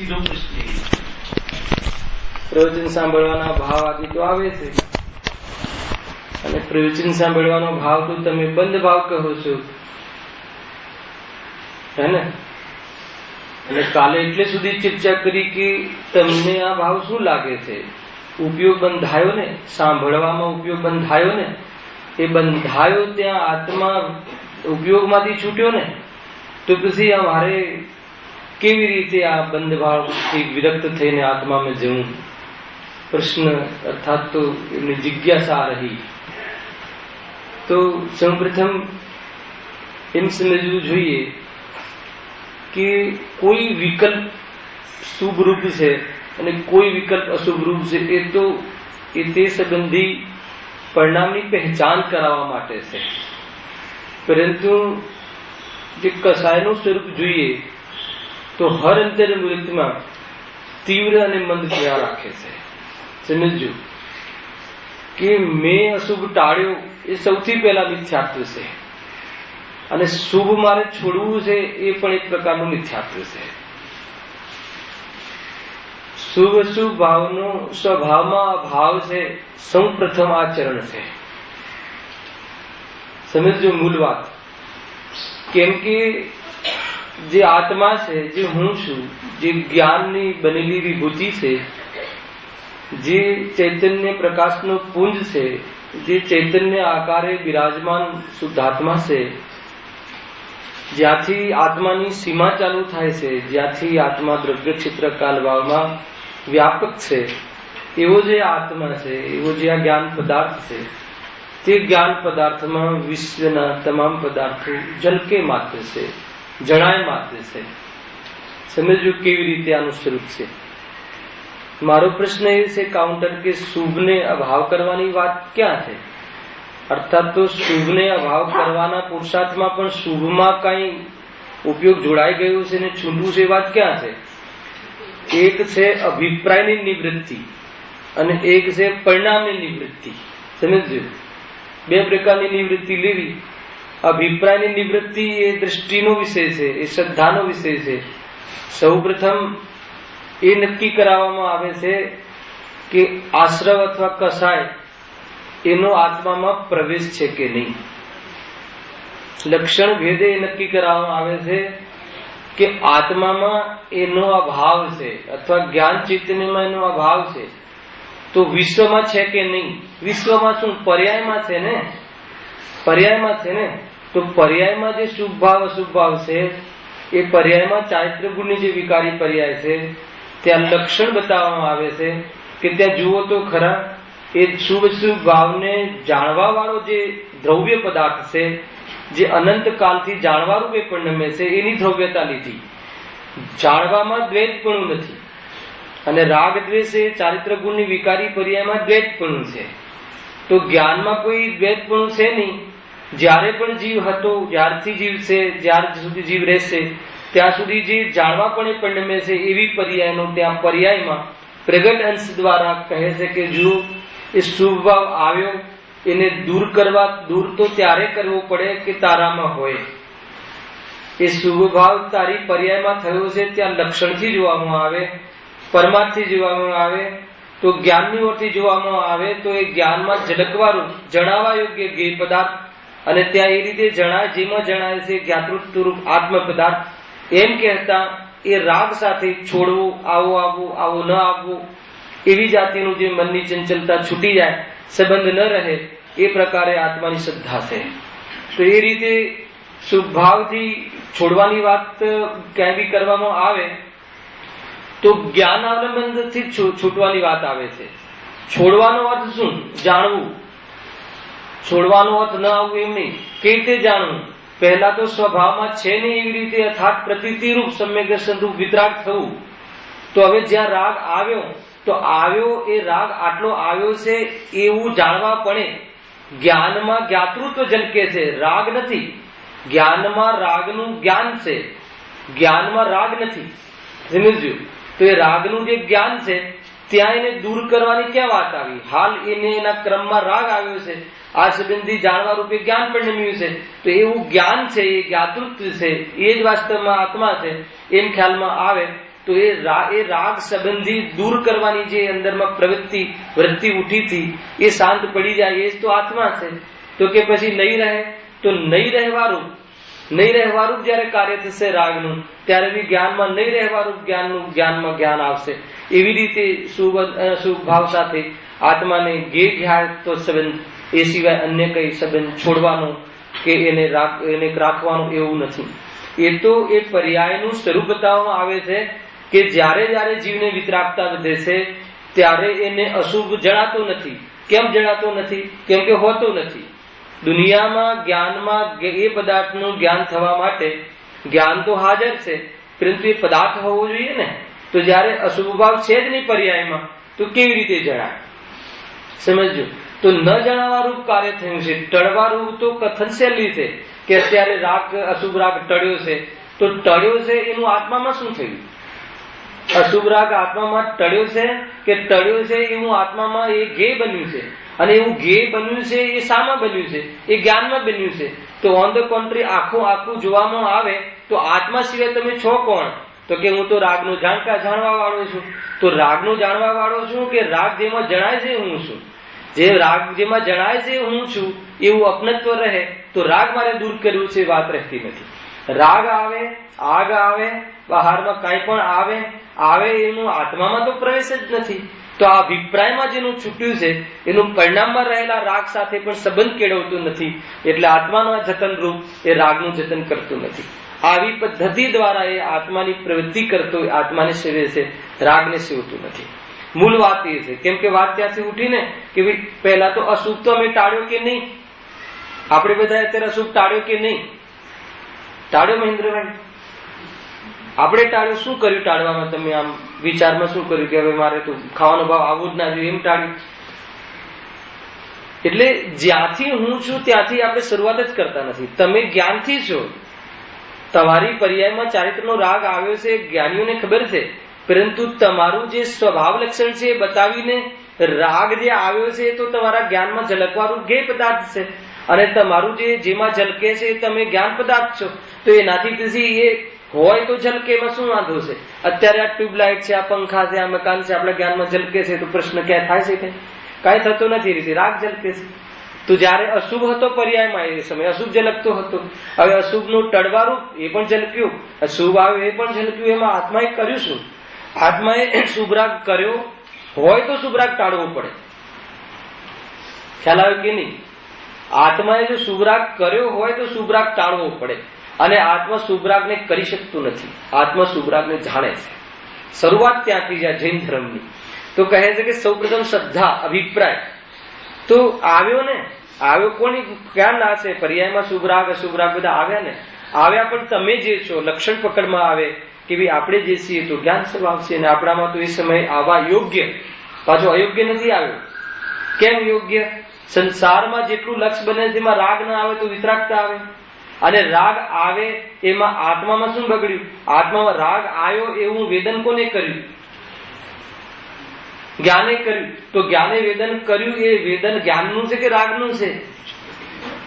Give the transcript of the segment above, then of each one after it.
સીધો પ્રશ્ન પ્રવચન સાંભળવાના ભાવ આદિ તો આવે છે, અને પ્રવચન સાંભળવાનો ભાવ તો તમે બંધ ભાવ કહો છો, હે ને? અને કાલે એટલે સુધી ચર્ચા કરી કે તમને આ ભાવ શું લાગે છે? ઉપયોગ બંધાયો ને, સાંભળવામાં ઉપયોગ બંધાયો ને, એ બંધાયો ત્યાં આત્મા ઉપયોગમાંથી છૂટ્યો ને, તો પછી અમારે કેવી રીતે આ બંધ ભાવથી વિરક્ત થઈને આત્મામાં જવું? પ્રશ્ન અર્થાત તો એમની જિજ્ઞાસા રહી. તો સૌપ્રથમ એમ સમજવું જોઈએ કે કોઈ વિકલ્પ શુભ રૂપ છે અને કોઈ વિકલ્પ અશુભ રૂપ છે, એ તો તે સંબંધી પરિણામની પહેચાન કરાવવા માટે છે. પરંતુ જે કસાયનું સ્વરૂપ જોઈએ તો હર અંતર મૃતમાં તીવ્ર અને મંદ ક્રિયા રાખે છે. સમજજો કે મેં અશુભ ટાળ્યો એ સૌથી પહેલા મિથ્યાત્વ છે, અને શુભ મારે છોડવું છે એ પણ એક પ્રકારનું મિથ્યાત્વ છે. શુભ અશુભ ભાવનો સ્વભાવમાં અભાવ છે, સૌ પ્રથમ આચરણ છે. સમજજો મૂળ વાત. કેમ કે જે આત્મા છે, જે હું છું, જે જ્ઞાનની બનેલી વિભૂતિ છે, જે ચૈતન્ય પ્રકાશનો પુંજ છે, જે ચૈતન્ય આકારે બિરાજમાન શુદ્ધાત્મા છે, જ્યાંથી આત્માની સીમા ચાલુ થાય છે, જ્યાંથી આત્મા દ્રવ્ય ક્ષેત્ર કાલ ભાવમાં વ્યાપક છે, એવો જે આત્મા છે, એવો જે આ જ્ઞાન પદાર્થ છે, તે જ્ઞાન પદાર્થમાં વિશ્વના તમામ પદાર્થો જલકે માત્ર છે, જણાય માત્ર છે. સમજવું કેવી રીતે આનું સ્વરૂપ છે. મારો પ્રશ્ન એ છે કાઉન્ટર કે શુભને અભાવ કરવાની વાત ક્યાં છે? અર્થાત તો શુભને અભાવ કરવાના પુરુષાર્થમાં પણ શુભમાં કઈ ઉપયોગ જોડાઈ ગયો છે ને છૂટવું છે, વાત ક્યાં છે? એક છે અભિપ્રાયની નિવૃત્તિ અને એક છે પરિણામની નિવૃત્તિ. સમજજો, બે પ્રકારની નિવૃત્તિ લેવી. અભિપ્રાયની નિવૃત્તિ એ દ્રષ્ટિનો વિષય છે, એ શ્રદ્ધાનો વિષય છે. સૌ પ્રથમ એ નક્કી કરાવવામાં આવે છે કે આશ્રવ અથવા કસાય એનો આત્મામાં પ્રવેશ છે કે નહીં. લક્ષણ ભેદે એ નક્કી કરાવવામાં આવે છે કે આત્મામાં એનો અભાવ છે અથવા જ્ઞાન ચૈતન્યમાં એનો અભાવ છે, તો વિશ્વમાં છે કે નહીં. વિશ્વમાં શું? પર્યાયમાં છે ને, પર્યાયમાં છે ને. તો પર્યાયમાં જે શુભ ભાવ અશુભ ભાવ છે, એ પર્યાયમાં ચારિત્ર ગુણની જે વિકારી પર્યાય છે, ત્યાં લક્ષણ બતાવવામાં આવે છે કે ત્યાં જુઓ તો ખરા, એ શુભ શુભ ભાવને જાણવા વાળો જે દ્રવ્ય પદાર્થ છે, જે અનંત કાલથી જાણવા રૂપે પરિણમે છે, એની દ્રવ્યતા લીધી. જાણવામાં દ્વૈતપણું નથી, અને રાગ દ્વેષ એ ચારિત્ર ગુણની વિકારી પર્યાયમાં દ્વૈતપણું છે. તો જ્ઞાનમાં કોઈ દ્વૈતપણું છે નહીં. જ્યારે પણ જીવ હતો, જ્યારથી જીવ છે, જ્યાર સુધી જીવ રહેશે, ત્યાં સુધી જે જાણવાપણે પરિણમે છે એવી પર્યાયનો ત્યાં પર્યાયમાં પ્રગટ અંશ દ્વારા કહે છે કે જો એ શુભ ભાવ આવ્યો, એને દૂર કરવા, દૂર તો ત્યારે કરવો પડે કે તારામાં હોય. એ શુભ ભાવ તારી પર્યાયમાં થયો છે ત્યાં લક્ષણથી જોવામાં આવે, પરમાર્થથી જોવામાં આવે, તો જ્ઞાનની ઓરથી જોવામાં આવે તો એ જ્ઞાનમાં ઝલકવાળું જણાવવા યોગ્ય જ્ઞેય પદાર્થ, અને ત્યાં એ રીતે જણાય જેમાં જણાય છે જ્ઞાતૃત્વરૂપ આત્મ પદાર્થ. એમ કહેતા એ રાગ સાથે છોડવું, આવો આવવું, આવો ન આવવું, એવી જાતિનું જે મનની ચંચલતા છૂટી જાય, સંબંધ ન રહે, એ પ્રકારે આત્માની શ્રદ્ધા છે. તો એ રીતે શુભભાવથી છોડવાની વાત ક્યાંય બી કરવામાં આવે તો જ્ઞાન અવલંબનથી છૂટવાની વાત આવે છે. છોડવાનો અર્થ શું? જાણવું. છોડવાનો અર્થ ન આવવું એમ નહીં. કેવી રીતે જાણવું? પહેલા તો સ્વભાવમાં છે નહીં એવી રીતે અર્થાત પ્રતીતિરૂપ સમ્યક દર્શનરૂપ વિતરાગ થવું. તો હવે જ્યાં રાગ આવ્યો, તો આવ્યો એ રાગ આટલો આવ્યો છે એવું જાણવા પડે. જ્ઞાનમાં જ્ઞાતૃત્વ ઝલકે છે, રાગ નથી. જ્ઞાનમાં રાગનું જ્ઞાન છે, જ્ઞાનમાં રાગ નથી. સમજ્યું? તો એ રાગનું જે જ્ઞાન છે ત્યાં એને દૂર કરવાની ક્યાં વાત આવી? હાલ એને એના ક્રમમાં રાગ આવ્યો છે, આ સંબંધી જાણવા રૂપે જ્ઞાન પરિણમ્યું છે, તો એવું જ્ઞાન છે, એ જ્ઞાતૃત્વ છે, એ જ વાસ્તવમાં આત્મા છે એમ ખ્યાલમાં આવે તો એ રાગ સંબંધી દૂર કરવાની જે અંદરમાં વૃત્તિ ઉઠી હતી એ શાંત પડી જાય, એ જ તો આત્મા છે. તો કે પછી નહીં રહે, તો નહીં રહેવારૂપ જયારે કાર્ય થશે રાગનું, ત્યારે બી જ્ઞાનમાં નહીં રહેવારૂપ જ્ઞાનમાં જ્ઞાન આવશે. એવી રીતે શુભ ભાવ સાથે આત્માને જ્ઞાતો સંબંધ, એ સિવાય અન્ય કઈ સંબંધ છોડવાનો કે એને રાખવાનું એવું નથી. એ તો એ પર્યાયનું સ્વરૂપ બતાવવામાં આવે છે કે જ્યારે જ્યારે જીવને વિતરાગતા વધે છે ત્યારે એને અશુભ જણાતો નથી. કેમ જણાતો નથી? કેમ કે હોતો નથી. દુનિયામાં જ્ઞાનમાં એ પદાર્થનું જ્ઞાન થવા માટે જ્ઞાન તો હાજર છે, પરંતુ એ પદાર્થ હોવો જોઈએ ને. તો જ્યારે અશુભ ભાવ છે જ નહીં પર્યાયમાં, તો કેવી રીતે જણાય? સમજજો. તો ન જણાવારૂપ કાર્ય થયું છે. ટળવારૂપ તો કથન શૈલી છે કે અત્યારે અશુભ રાગ ટળ્યો છે, તો ટળ્યો છે એનું આત્મામાં શું થયું? અશુભ રાગ આત્મામાં ટળ્યો છે કે ટળ્યો છે એવું આત્મામાં એ જ્ઞેય બન્યું છે. અને એવું જ્ઞેય બન્યું છે એ શામાં બન્યું છે? એ જ્ઞાનમાં બન્યું છે. તો ઓન ધ કોન્ટ્રી આખું જોવામાં આવે તો આત્મા સિવાય તમે છો કોણ? તો કે હું તો રાગનું જાણવા વાળો છું. તો રાગનું જાણવા વાળો છું કે રાગ જેમાં જણાય છે હું છું? જે રાગ જેમાં જણાય છે હું છું એવું અપનત્વ રહે તો રાગ મારે દૂર કર્યું છે વાત રહેતી નથી. રાગ આવે, આગ આવે, બહારમાં કાંઈ પણ આવે એનું આત્મામાં તો પ્રવેશ જ નથી. તો આ અભિપ્રાયમાં જેનું છૂટ્યું છે એનું પરિણામમાં રહેલા રાગ સાથે પણ સંબંધ કેળવતું નથી. એટલે આત્માનું જતન રૂપ એ રાગનું જતન કરતું નથી. આવી પદ્ધતિ દ્વારા એ આત્માની પ્રવૃત્તિ કરતો આત્માને સેવે છે, રાગને સેવતું નથી. મૂળ વાત એ છે. કેમ કે વાત ત્યાંથી ઉઠીને કે ભાઈ પહેલા તો અશુભ તો અમે ટાળ્યો કે નહીં? આપણે બધા અત્યારે અશુભ ટાળ્યો કે નહીં? ટાળ્યો મહેન્દ્રભાઈ? આપણે ટાળ્યો. શું કર્યું ટાળવામાં? તમે આમ વિચારમાં શું કર્યું કે હવે મારે તો ખાવાનો ભાવ આવવો જ ના જોઈએ એમ ટાળ્યું? એટલે જ્યાંથી હું છું ત્યાંથી આપણે શરૂઆત જ કરતા નથી. તમે જ્ઞાનથી છો. તમારી પર્યાયમાં ચારિત્રનો રાગ આવ્યો છે જ્ઞાનીઓને ખબર છે, પરંતુ તમારું જે સ્વભાવ લક્ષણ છે એ બતાવીને રાગ જે આવ્યો છે તો તમારા જ્ઞાનમાં ઝલકવાનું જ્ઞેય પદાર્થ છે. અને તમારું જેમાં ઝલકે છે તમે જ્ઞાન પદાર્થ છો. તો એનાથી પછી એ હોય તો ઝલકે, એમાં શું વાંધો છે? અત્યારે આ ટ્યુબલાઇટ છે, આ પંખા છે, આ મકાન છે, આપણા જ્ઞાનમાં ઝલકે છે તો પ્રશ્ન ક્યાં થાય છે? કાંઈ થતો નથી. રીતે રાગ ઝલકે છે. તો જયારે અશુભ હતો પર્યાયમાં એ સમય અશુભ ઝલકતો હતો. હવે અશુભનું ટળવારૂપ એ પણ ઝલક્યું, શુભ આવ્યો એ પણ ઝલક્યું. એમાં આત્માએ કર્યું શું? આત્માએ શુભરાગ કર્યો હોય તો શુભરાગ ટાળવો પડે. ખ્યાલ આવ્યો કે નહીં? આત્માએ જો શુભરાગ કર્યો હોય તો શુભરાગ ટાળવો પડે. અને આત્મા શુભરાગને કરી શકતું નથી. આત્મા શુભરાગને જાણે છે. શરૂઆત ત્યાંથી જાય જૈન ધર્મની. તો કહે છે કે સૌપ્રથમ શ્રદ્ધા, અભિપ્રાય તો આવ્યો કોની ક્યાં ના છે? પર્યાયમાં શુભરાગ અશુભરાગ બધા આવ્યા ને. આવ્યા પણ તમે જે છો લક્ષણ પકડમાં આવે કે ભાઈ આપણે જે છીએ તો જ્ઞાન સ્વભાવ છે અને આપણામાં તો એ સમયે આવા યોગ્ય, પાછો અયોગ્ય નથી આવ્યો. કેમ યોગ્ય? સંસારમાં જેટલું લક્ષ બને તેમાં રાગ ના આવે તો વિતરાગતા આવે. અને રાગ આવે એમાં આત્મામાં શું બગડ્યું? આત્મામાં રાગ આવ્યો એવું વેદન કોને કર્યું? જ્ઞાને કર્યું. તો જ્ઞાને વેદન કર્યું એ વેદન જ્ઞાનનું છે કે રાગનું છે?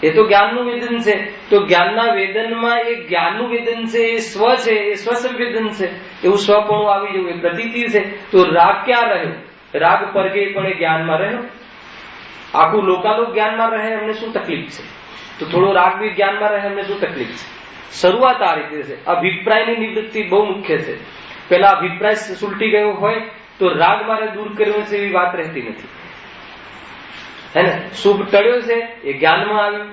એ તો જ્ઞાનનું વેદન છે. તો જ્ઞાનના વેદનમાં એ જ્ઞાનનું વેદન છે, એ સ્વ છે, એ સ્વસંવેદન છે. એવું સ્વપણું આવી જવું એ પ્રતીતિ છે. તો રાગ ક્યાં રહ્યો? રાગ પરગે પણ એ જ્ઞાનમાં રહ્યો. આખું લોકાલોક જ્ઞાનમાં રહે અમને શું તકલીફ છે? તો થોડો રાગ બી જ્ઞાનમાં રહે અમને શું તકલીફ છે? શરૂઆત આ રીતે છે. અભિપ્રાયની નિવૃત્તિ બહુ મુખ્ય છે. પેલા અભિપ્રાય સુલટી ગયો હોય તો રાગ મારે દૂર કર્યો છે એવી વાત રહેતી નથી. હે ને? શુભ ટળ્યો છે એ જ્ઞાનમાં આવ્યું,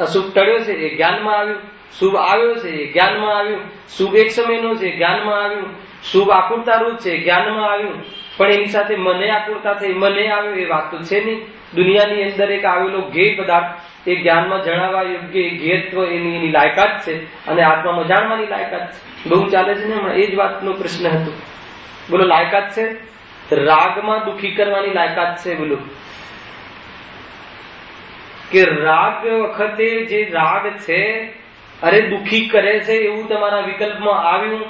અશુભ ટળ્યો છે એ જ્ઞાનમાં આવ્યું, શુભ આવ્યો છે એ જ્ઞાનમાં આવ્યું, શુભ એક સમયનો છે જ્ઞાનમાં આવ્યું, શુભ આકુરતારૂપ છે જ્ઞાનમાં આવ્યું. પણ એની સાથે મને આકુરતા થઈ, મને આવ્યો એ વાત તો છે નહીં. દુનિયાની અંદર એક આવેલો જ્ઞેય પદાર્થ એ જ્ઞાનમાં જણાવવા યોગ્ય જ્ઞેયત્વ એની લાયકાત છે અને આત્મામાં જાણવાની લાયકાત છે. બહુ ચાલે છે ને હમણાં એ જ વાતનો પ્રશ્ન હતો. બોલો લાયકાત છે? રાગમાં દુઃખી કરવાની લાયકાત છે. બોલો કે રાગ વખતે જે રાગ છે અરે દુઃખી કરે છે એવું તમારા વિકલ્પમાં આવ્યું,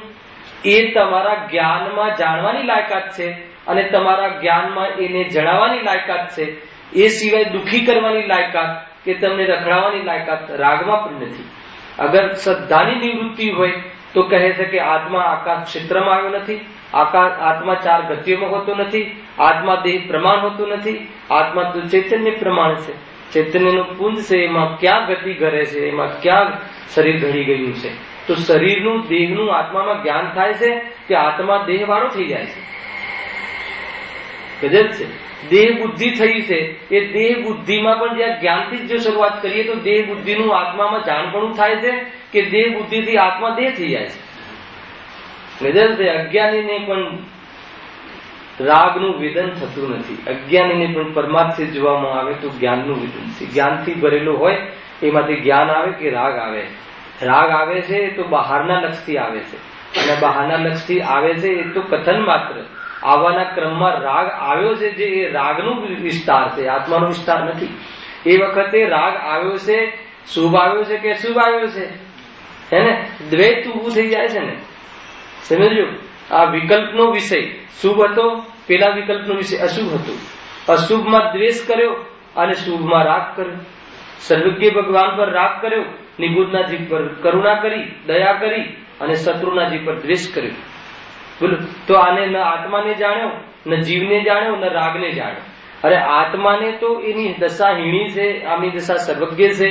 એ તમારા જ્ઞાનમાં જાણવાની લાયકાત છે અને તમારા જ્ઞાનમાં એને જણાવવાની લાયકાત છે. એ સિવાય દુઃખી કરવાની લાયકાત કે તમને રખડાવવાની લાયકાત રાગમાં પણ નથી. અગર શ્રદ્ધાની નિવૃત્તિ હોય તો કહે છે કે આત્મા આકાશ ક્ષેત્રમાં આવ્યો નથી, આત્મા 4 ગતિઓમાં હોતો નથી, આત્મા દેહ પ્રમાણ હોતું નથી, આત્મા તો ચૈતન્ય પ્રમાણ છે, ચૈતન્યનું પુંજ છે, એમાં ક્યાં ગતિ કરે છે, એમાં ક્યાં શરીર ઘડી ગયું છે. તો શરીરનું દેહનું આત્મામાં જ્ઞાન થાય છે કે આત્મા દેહ વાળો થઈ જાય છે. ગજબ છે. દેહ બુદ્ધિ થઈ છે, એ દેહ બુદ્ધિમાં પણ જ્યાં જ્ઞાનથી જ જો શરૂઆત કરીએ તો દેહ બુદ્ધિનું આત્મામાં જાણપણું થાય છે કે દેહ બુદ્ધિથી આત્મા દેહ થઈ જાય છે. ગજબ છે. અજ્ઞાનીને પણ રાગનું વેદન થતું નથી, અજ્ઞાનીને પણ પરમાર્થ જોવામાં આવે તો જ્ઞાનનું વેદન છે. જ્ઞાનથી ભરેલું હોય એમાંથી જ્ઞાન આવે કે રાગ આવે. રાગ આવે છે તો બહારના લક્ષથી આવે છે, અને બહારના લક્ષથી આવે છે એ તો કથન માત્ર. આવવાના ક્રમમાં રાગ આવ્યો છે જે એ રાગનું વિસ્તાર છે, આત્માનો વિસ્તાર નથી. એ વખતે રાગ આવ્યો છે, શુભ આવ્યો છે કે અશુભ આવ્યો છે, હે ને? દ્વૈત ઉભું થઈ જાય છે ને. સમજો, આ વિકલ્પનો વિષય શુભ હતો, પેલા વિકલ્પનો વિષય અશુભ હતો. અશુભમાં દ્વેષ કર્યો અને શુભમાં રાગ કર્યો. સર્વજ્ઞ ભગવાન પર રાગ કર્યો, નિબુધનાજી પર કરુણા કરી, દયા કરી, અને શત્રુનાજી પર દ્વેષ કર્યો. બોલો, તો આને ન આત્માને જાણ્યો, ન જીવને જાણ્યો, ન રાગને જાણ્યો. અરે આત્માને તો એની દશા હીણી છે, આમની દશા સર્વજ્ઞ છે,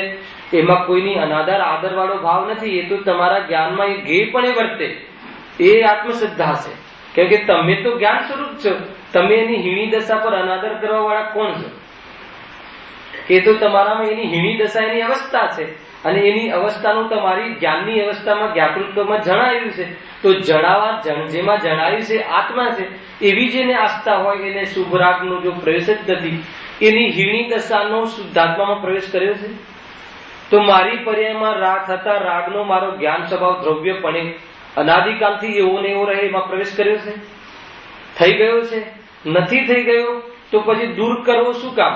એમાં કોઈની અનાદર આદર વાળો ભાવ નથી. એ તો તમારા જ્ઞાનમાં એ ગેયપણે વર્તે, એ આત્મશ્રદ્ધા છે. કેમ કે તમે તો જ્ઞાન સ્વરૂપ છો, તમે એની હીણી દશા પર અનાદર કરવા વાળા કોણ છો? એ તો તમારામાં એની હીણી દશા, એની અવસ્થા છે, અને એની અવસ્થાનું તમારી જ્ઞાનની અવસ્થામાં જ્ઞાતૃત્વમાં જણાવ્યું છે. તો જેમાં જણાવ્યું છે આત્મા છે, એવી જેને આસ્થા હોય એને શુભ રાગનો જો પ્રવેશ જ નથી, એની હીણી દશાનો શુદ્ધાત્મામાં પ્રવેશ કર્યો છે. તો મારી પર્યાયમાં રાગ થતા રાગનો મારો જ્ઞાન સ્વભાવ દ્રવ્યપણે અનાદિકાલથી એવો ને એવો રહે એમાં પ્રવેશ કર્યો છે. થઈ ગયો છે? નથી થઈ ગયો તો પછી દૂર કરવો શું કામ?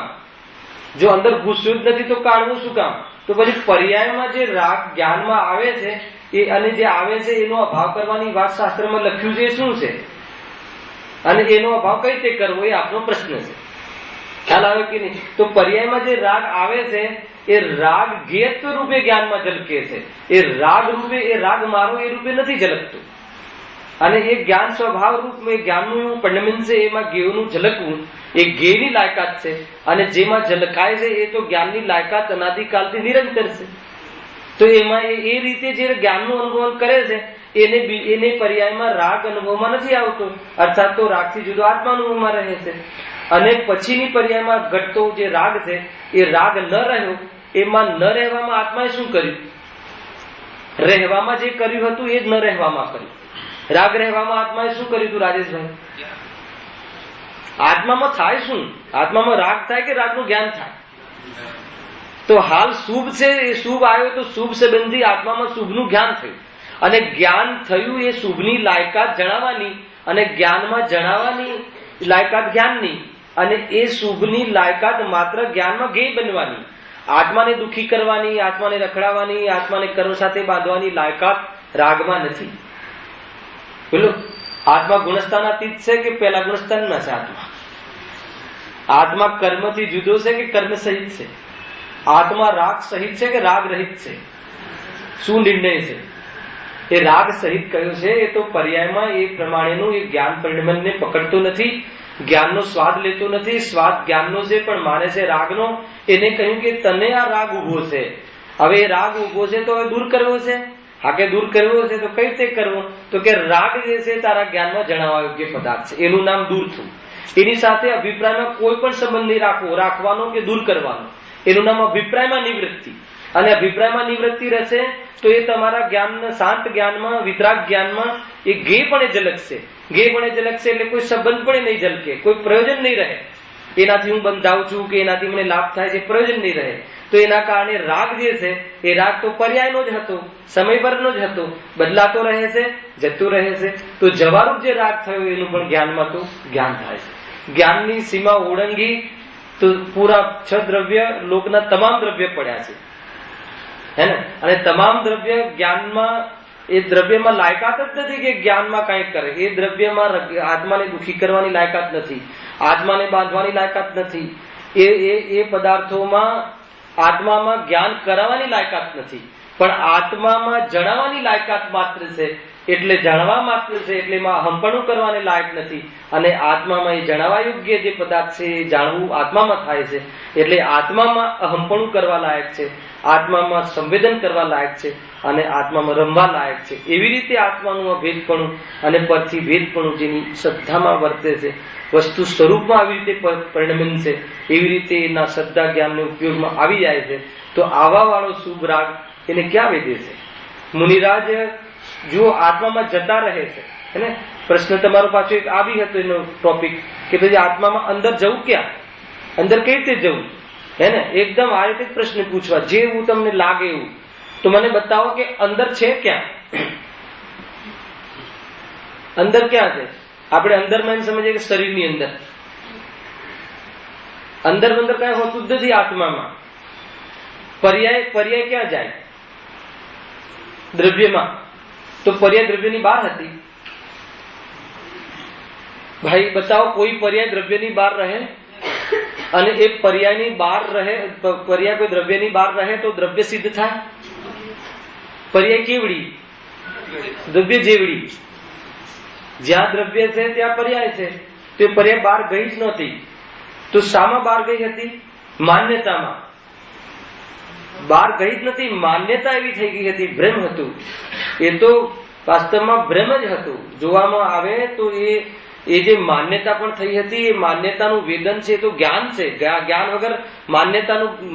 જો અંદર ઘૂસ્યો જ નથી તો કાઢવું શું કામ? તો પછી પર્યાયમાં જે રાગ જ્ઞાનમાં આવે છે એ અને જે આવે છે એનો અભાવ કરવાની વાત શાસ્ત્રમાં લખ્યું છે શું છે, અને એનો અભાવ કઈ રીતે કરવો એ આપનો પ્રશ્ન છે. ખ્યાલ આવે કે નહીં? તો પર્યાયમાં જે રાગ આવે છે એ રાગ ગેયત્વ રૂપે જ્ઞાનમાં ઝલકે છે. એ રાગ રૂપે, એ રાગ મારો એ રૂપે નથી ઝલકતું. અને એ જ્ઞાન સ્વભાવ રૂપમાં જ્ઞાનનું એવું પંડમિન છે, એમાં ગેયનું ઝલકવું એ ગેયની લાયકાત છે. અને જેમાં ઝલકાય છે એ તો જ્ઞાનની લાયકાત અનાદિકાલથી નિરંતર છે. તો એમાં એ રીતે જે જ્ઞાનનું અનુભવ કરે છે એને પર્યાયમાં રાગ અનુભવમાં નથી આવતો, અર્થાત તો રાગથી જુદો આત્મા અનુભવમાં રહે છે. અને પછીની પર્યાયમાં ઘટતો જે રાગ છે એ રાગ ન રહ્યો, એમાં ન રહેવામાં આત્માએ શું કર્યું? રહેવામાં જે કર્યું હતું એ જ ન રહેવામાં કર્યું. રાગ રહેવામાં આત્માએ શું કર્યું હતું રાજેશભાઈ? આત્મામાં થાય શું? આત્મામાં રાગ થાય કે રાગનું જ્ઞાન થાય? તો હાલ શુભ છે, એ શુભ આવ્યો તો શુભ સંબંધી આત્મામાં શુભનું જ્ઞાન થયું, અને જ્ઞાન થયું એ શુભની લાયકાત જણાવવાની, અને જ્ઞાનમાં જણાવવાની લાયકાત જ્ઞાનની, અને એ શુભની લાયકાત માત્ર જ્ઞાનમાં ગેય બનવાની. આત્માને દુઃખી કરવાની, આત્માને રખડાવવાની, આત્માને કર્મ સાથે બાંધવાની લાયકાત રાગમાં નથી. બોલો, આત્મા ગુણસ્થાનાતીત છે કે પહેલા ગુણસ્થાનમાં છે? આત્મા કર્મથી જુદો છે કે કર્મ સહિત છે? આત્મા રાગ સહિત છે કે રાગ રહિત છે? શું નિર્ણય છે? એ રાગ સહિત કયો છે એ તો પર્યાયમાં એ પ્રમાણેનું એ જ્ઞાન પરિણમને પકડતો નથી, જ્ઞાનનો સ્વાદ લેતો નથી. સ્વાદ જ્ઞાનનો છે પણ માને છે રાગનો. એને કહ્યું કે તને આ રાગ ઉભો છે, હવે એ રાગ ઉભો છે તો હવે દૂર કરવો છે. હા, કે દૂર કરવો છે તો કઈ રીતે કરવો? તો કે રાગ જે છે તારા જ્ઞાનમાં જણાવવા યોગ્ય પદાર્થ છે, એનું નામ દૂર થવું. એની સાથે અભિપ્રાયમાં કોઈ પણ સંબંધ નહીં રાખવાનો કે દૂર કરવાનો. એનું નામ અભિપ્રાયમાં નિવૃત્તિ. અને અભિપ્રાયમાં નિવૃત્તિ રહેશે તો એ તમારા જ્ઞાન, શાંત જ્ઞાનમાં, વિતરાગ જ્ઞાનમાં એ ગેયપણે ઝલકશે. ગેયપણે ઝલકશે એટલે કોઈ સંબંધ પણ નહીં ઝલકે, કોઈ પ્રયોજન નહીં રહે. એનાથી હું બંધાવું છું કે એનાથી મને લાભ થાય છે, પ્રયોજન નહીં રહે. તો એના કારણે રાગ જે છે એ રાગ તો પર્યાયનો જ હતો, સમયભરનો જ હતો, બદલાતો રહે છે, જતો રહે છે. તો જવારૂપ જે રાગ થયો એનું પણ જ્ઞાનમાં તો જ્ઞાન થાય છે. જ્ઞાનની સીમા ઓળંગી તો પૂરા 6 દ્રવ્ય લોકના તમામ દ્રવ્ય પડ્યા છે, હે ને? અને તમામ દ્રવ્ય જ્ઞાનમાં, એ દ્રવ્યમાં લાયકાત જ નથી કે જ્ઞાનમાં કંઈક કરે. એ દ્રવ્યમાં આત્માને દુઃખી કરવાની લાયકાત નથી, આત્માને બાંધવાની લાયકાત નથી. એ પદાર્થોમાં આત્મામાં જ્ઞાન કરાવવાની લાયકાત નથી. પણ આત્મામાં જણાવવાની લાયકાત માત્ર છે, એટલે જાણવા માત્ર છે, એટલે એમાં હંપણું કરવાને લાયક નથી. અને આત્મામાં એ જણાવવા યોગ્ય જે પદાર્થ છે એ જાણવું આત્મામાં થાય છે, એટલે આત્મામાં હંપણું કરવા લાયક છે, આત્મામાં સંવેદન કરવા લાયક છે અને આત્મામાં રમવા લાયક છે. એવી રીતે આત્માનું આ ભેદપણું અને પરથી ભેદપણું જેની શ્રદ્ધામાં વર્તે છે, વસ્તુ સ્વરૂપમાં આવી રીતે પરિણમેલ છે, એવી રીતે એના શ્રદ્ધા જ્ઞાનને ઉપયોગમાં આવી જાય છે. તો આવા વાળો શુભ રાગ એને ક્યાં વેદે છે? મુનિરાજ જો આત્મામાં જતા રહે છે, હે, પ્રશ્ન તમારો પાછો એક આવી હતો એનો ટોપિક કે ભાઈ આત્મામાં અંદર જવું ક્યાં, અંદર કઈ રીતે જવું, હે ને? એકદમ આ રીતે પ્રશ્ન પૂછવા જે એવું તમને લાગે એવું. તો મને બતાવો કે અંદર છે ક્યાં, અંદર ક્યાં છે? આપણે અંદરમાં એમ સમજીએ કે શરીરની અંદર, અંદર કઈ હોતું જ નથી આત્મામાં. પર્યાય ક્યાં જાય? દ્રવ્યમાં. તો પર્યાય દ્રવ્યની બહાર હતી. ભાઈ બતાવો કોઈ પર્યાય દ્રવ્યની બહાર રહે અને એ પર્યાયની બહાર રહે, પર્યાય કોઈ દ્રવ્યની બહાર રહે તો દ્રવ્ય સિદ્ધ થાય? પર્યાય કેવડી? દ્રવ્ય જેવડી. જ્યાં દ્રવ્ય છે ત્યાં પર્યાય છે. તો એ પર્યાય બહાર ગઈ જ નહોતી. તો શામાં બહાર ગઈ હતી? માન્યતામાં. બહાર ગઈ જ નથી, માન્યતા એવી થઈ ગઈ હતી, ભ્રમ હતું. એ તો વાસ્તવમાં ભ્રમ જ હતું. જોવામાં આવે તો એ જે માન્યતા પણ થઈ હતી, એ માન્યતાનું વેદન છે, તો જ્ઞાન છે. જ્ઞાન વગર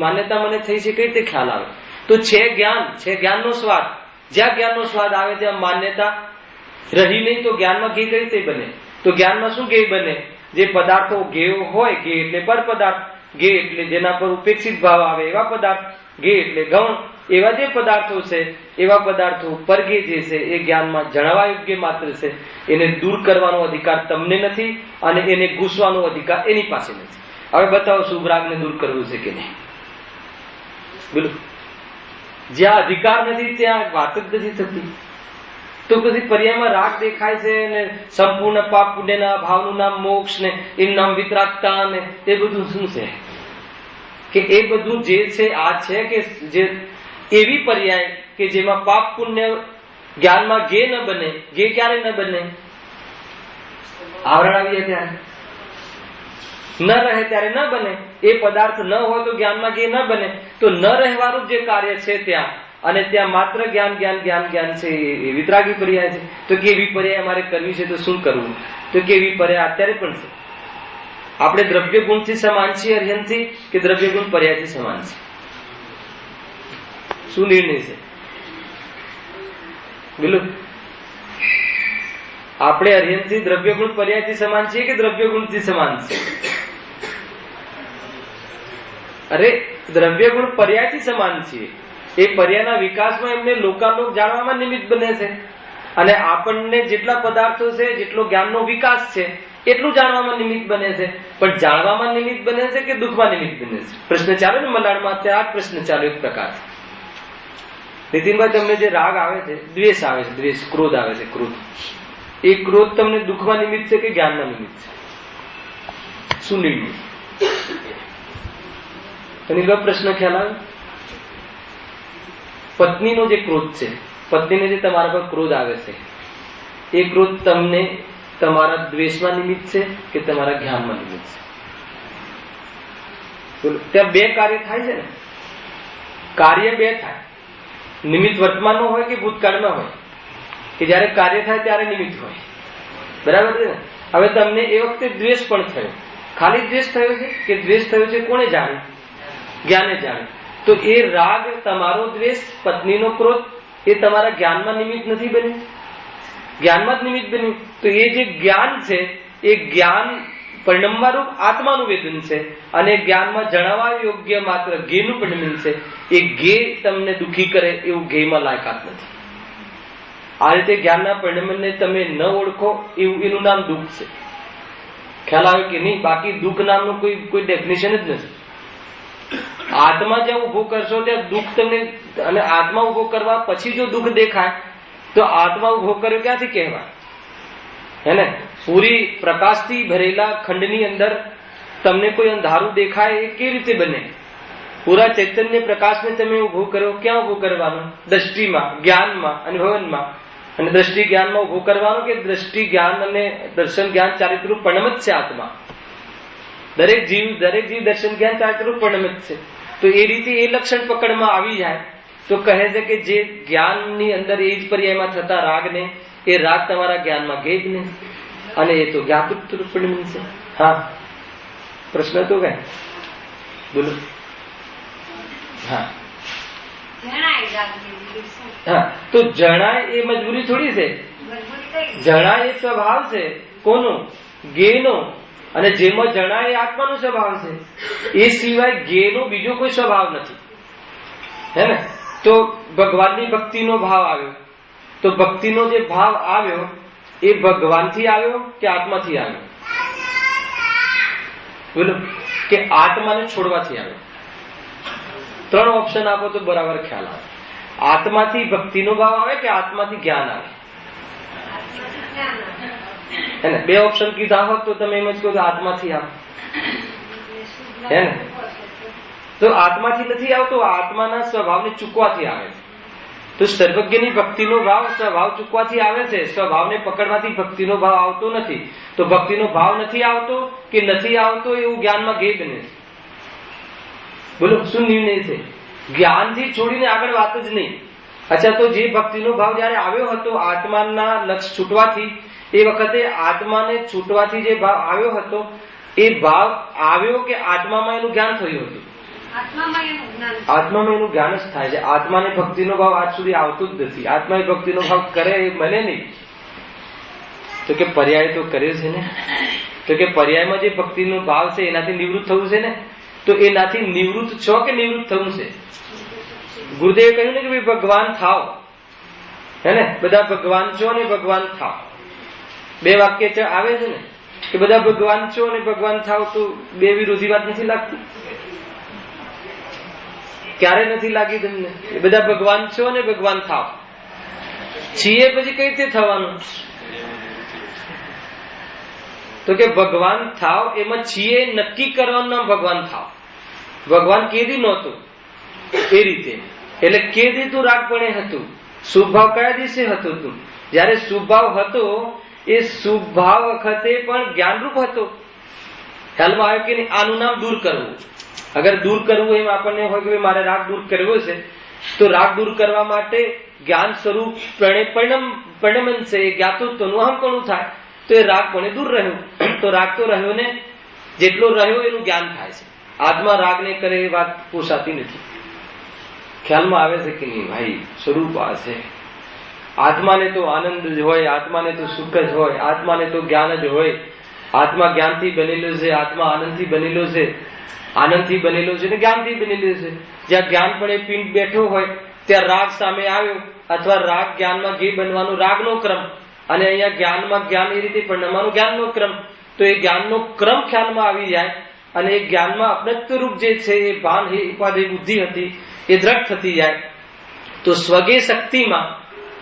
માન્યતા મને થઈ છે કઈ રીતે ખ્યાલ આવે? તો છે જ્ઞાન, છે જ્ઞાનનો સ્વાદ. જ્યાં જ્ઞાનનો સ્વાદ આવે ત્યાં માન્યતા રહી નહીં, તો જ્ઞાનમાં ઘી કઈ રીતે બને? તો જ્ઞાનમાં શું ઘી બને? જે પદાર્થો ઘેય હોય, ઘે એટલે પર પદાર્થ, ઘે એટલે જેના પર ઉપેક્ષિત ભાવ આવે એવા પદાર્થ, ઘે એટલે ગૌણ, એવા જે પદાર્થો છે એવા પદાર્થો પરગે જે છે એ જ્ઞાનમાં જણાવવા યોગ્ય માત્ર છે. એને દૂર કરવાનો અધિકાર તમને નથી અને એને ઘૂસવાનો અધિકાર એની પાસે નથી. હવે બતાવો શુભ રાગને દૂર કરવું છે કે નહીં? બોલો. જ્યાં અધિકાર નથી ત્યાં વાત જ નથી થતી. તો પછી પર્યાયમાં રાગ દેખાય છે ને સંપૂર્ણ પાપ પુણ્યના ભાવનું નામ મોક્ષ ને એનું નામ વિતરાગતા ને એ બધું શું છે? કે એ બધું જે છે આ છે કે જે એવી પર્યાય કે જેમાં પાપ પુણ્ય જ્ઞાનમાં ગે ન બને. ગે ક્યારે ન બને? આવરણ આવીએ ત્યારે ન રહે ત્યારે ન બને. એ પદાર્થ ન હોય તો જ્ઞાનમાં ગે ન બને. તો ન રહેવાનું જે કાર્ય છે ત્યાં, અને ત્યાં માત્ર જ્ઞાન જ્ઞાન જ્ઞાન જ્ઞાન છે, એ વિતરાગી પર્યાય છે. તો કેવી પર્યાય અમારે કરવી છે તો શું કરવું? તો કેવી પર્યાય અત્યારે પણ છે. આપણે દ્રવ્ય ગુણથી સમાન છીએ અર્યનથી કે દ્રવ્ય ગુણ પર્યાયથી સમાન છે? શું નિર્ણય છે? બોલો. આપણે અર્યનથી દ્રવ્ય ગુણ પર્યાયથી સમાન છીએ કે દ્રવ્ય ગુણથી સમાન છે? અરે દ્રવ્ય ગુણ પર્યાયથી સમાન છીએ. એ પર્યાયના વિકાસમાં એમને લોકાલોક જાણવામાં નિમિત્ત બને છે. અને આપણને જેટલા પદાર્થો છે, જેટલો જ્ઞાનનો વિકાસ છે એટલું જાણવામાં નિમિત્ત બને છે. પણ જાણવામાં નિમિત્ત બને છે કે દુઃખમાં નિમિત્ત બને છે? પ્રશ્ન ચાલે ને મલાડમાં, ત્યાં આ પ્રશ્ન ચાલે એક પ્રકાર. નીતિનભાઈ, તમને જે રાગ આવે છે, દ્વેષ આવે છે, દ્વેષ, ક્રોધ આવે છે, ક્રોધ, એ ક્રોધ તમને દુઃખમાં નિમિત્ત છે કે જ્ઞાનમાં નિમિત્ત છે? શું નિર્ણય? તને પ્રશ્ન ખ્યાલ આવે? પત્નીનો જે ક્રોધ છે, પત્નીને જે તમારા પર ક્રોધ આવે છે, એ ક્રોધ તમને તમારા દ્વેષમાં નિમિત્ત છે કે તમારા જ્ઞાનમાં નિમિત્ત છે? ત્યાં બે કાર્ય થાય છે ને. કાર્ય બે થાય. નિમિત્ત વર્તમાનનો હોય કે ભૂતકાળમાં હોય. કે જયારે કાર્ય થાય ત્યારે નિમિત્ત હોય. બરાબર છે ને? હવે તમને એ વખતે દ્વેષ પણ થયો. ખાલી દ્વેષ થયો છે કે દ્વેષ થયો છે કોને જાણે? જ્ઞાને જાણે. તો એ રાગ, તમારો દ્વેષ, પત્નીનો ક્રોધ, એ તમારા જ્ઞાનમાં નિમિત્ત નથી બન્યું? જ્ઞાનમાં જ નિમિત્ત બન્યું. તો એ જે જ્ઞાન છે એ જ્ઞાન પરિણમવા રૂપ આત્માનું વેદન છે અને જ્ઞાનમાં જણાવવા યોગ્ય માત્ર ઘેનું પરિણમન છે. એ ઘે તમને દુઃખી કરે એવું ઘેમાં લાયકાત નથી. આ રીતે જ્ઞાનના પરિણમનને તમે ન ઓળખો એવું એનું નામ દુઃખ છે. ખ્યાલ આવે કે નહીં? બાકી દુઃખ નામનું કોઈ ડેફિનેશન જ નથી. આત્મા જ્યાં ઉભો કરશો ત્યાં દુઃખ તમને, અને આત્મા ઉભો કરવા પછી જો દુઃખ દેખાય તો આત્મા ઉભો કર્યો ક્યાંથી કહેવાય? હે ને? પૂરી પ્રકાશથી ભરેલા ખંડની અંદર તમને કોઈ અંધારું દેખાય એ કેવી રીતે બને? પૂરા ચૈતન્ય પ્રકાશને તમે ઉભો કરો, ક્યાં ઉભો કરવાનો? દ્રષ્ટિમાં, જ્ઞાનમાં અને ભવનમાં. અને દ્રષ્ટિ જ્ઞાનમાં ઉભો કરવાનો કે દ્રષ્ટિ જ્ઞાન અને દર્શન જ્ઞાન ચારિત્રરૂપ પરિણમિત છે આત્મા. દરેક જીવ દર્શન જ્ઞાન ચારિત્રરૂપ પરિણમિત છે. તો એ રીતે એ લક્ષણ પકડમાં આવી જાય તો કહે છે કે જે જ્ઞાનની અંદર એ જ પર્યાયમાં થતા રાગને, એ રાગ તમારા જ્ઞાનમાં ગેજ ને, અને એ તો જ્ઞાતૃપ પરિણમિત છે. હા, પ્રશ્ન તો કઈ બોલો. હા હા, તો જણાય એ મજબૂરી થોડી છે. જણાય એ સ્વભાવ છે કોનો? જ્ઞેયનો. અને જેમાં જણાય એ આત્માનો સ્વભાવ છે. એ સિવાય જ્ઞેયનો બીજો કોઈ સ્વભાવ નથી, હે ને? તો ભગવાનની ભક્તિનો ભાવ આવ્યો, તો ભક્તિનો જે ભાવ આવ્યો એ ભગવાનથી આવ્યો કે આત્માથી આવ્યો? બોલો, કે આત્માને છોડવાથી આવ્યો? 3 ઓપ્શન આપો તો બરાબર ખ્યાલ આવે. આત્માથી ભક્તિનો ભાવ આવે કે આત્માથી જ્ઞાન આવે? હે ને? 2 ઓપ્શન કીધા હોત તો તમે એમ જ કહો તો આત્માથી આવે, હે ને? તો આત્માથી નથી આવતો, આત્માના સ્વભાવને ચૂકવાથી આવે છે. તો સર્વજ્ઞની ભક્તિનો ભાવ સ્વભાવ ચૂકવાથી આવે છે, સ્વભાવને પકડવાથી ભક્તિનો ભાવ આવતો નથી. તો ભક્તિનો ભાવ નથી આવતો કે નથી આવતો એવું જ્ઞાનમાં ગેજ બને છે. બોલો, શું નિર્ણય છે? જ્ઞાનથી છોડીને આગળ વાત જ નહીં. અચ્છા, તો જે ભક્તિનો ભાવ જયારે આવ્યો હતો આત્માના લક્ષ છૂટવાથી, એ વખતે આત્માને છૂટવાથી જે ભાવ આવ્યો હતો એ ભાવ આવ્યો કે આત્મામાં એનું જ્ઞાન થયું હતું? આત્મામાં એનું જ્ઞાન જ થાય છે. આત્માને ભક્તિનો ભાવ આજ સુધી આવતો જ નથી. આત્માએ ભક્તિનો ભાવ કરે એ બને નહીં. તો કે પર્યાય તો કર્યો છે ને. તો કે પર્યાયમાં જે ભક્તિનો ભાવ છે એનાથી નિવૃત્ત થવું છે ને. તો એનાથી નિવૃત્ત છો કે નિવૃત્ત થવું છે? ગુરુદેવે કહ્યું ને કે ભાઈ ભગવાન થાવ, હે ને? બધા ભગવાન છો અને ભગવાન થાવ. 2 વાક્ય આવે છે ને કે બધા ભગવાન છો અને ભગવાન થાવ. તો 2 વિરોધી વાત નથી લાગતી? ક્યારે નથી લાગી તમને? એ બધા ભગવાન છો અને ભગવાન થાવ છીએ, પછી કઈ રીતે થવાનું? તો કે ભગવાન થાવ એમાં છીએ નક્કી કરવાનું નામ ભગવાન થાવ. ભગવાન કેદી નહોતું એ રીતે, એટલે કેદી તું રાગપણે હતું. શુભ ભાવ કયા દિવસે હતું તું? જયારે શુભ ભાવ હતો એ શુભ ભાવ વખતે પણ જ્ઞાનરૂપ હતો. ખ્યાલમાં આવ્યો કે નહીં? આનું નામ દૂર કરવું. અગર દૂર કરવું એમ આપણને હોય કે મારે રાગ દૂર કરવો છે, તો રાગ દૂર કરવા માટે જ્ઞાન સ્વરૂપ પરિણમન છે, એ જ્ઞાતૃત્વનું અહંકણું થાય. તો એ રાગ પણ દૂર રહ્યું. તો રાગ તો રહ્યો ને, જેટલો રહ્યો એનું જ્ઞાન થાય છે. આત્મા રાગને કરે એ વાત પોસાતી નથી. ખ્યાલમાં આવે છે કે નહીં ભાઈ? સ્વરૂપ આ છે. આત્માને તો આનંદ જ હોય, આત્માને તો સુખ જ હોય, આત્માને તો જ્ઞાન જ હોય. આત્મા જ્ઞાનથી બનેલો છે, આત્મા આનંદથી બનેલો છે, આનંદથી બનેલો છે ને જ્ઞાનથી બનેલો છે. જ્યાં જ્ઞાન પણ એ પિંડ બેઠો હોય ત્યાં રાગ સામે આવ્યો, અથવા રાગ જ્ઞાનમાં ઘી બનવાનો રાગનો ક્રમ, અને અહીંયા જ્ઞાનમાં જ્ઞાન એ રીતે પરિણમવાનો જ્ઞાનનો ક્રમ. તો એ જ્ઞાનનો ક્રમ ખ્યાલમાં આવી જાય અને એ જ્ઞાનમાં અપનત્વ રૂપ જે છે એ ભાન, એ ઉપાધિ બુદ્ધિ હતી એ દ્રઢ થતી જાય. તો સ્વગે શક્તિમાં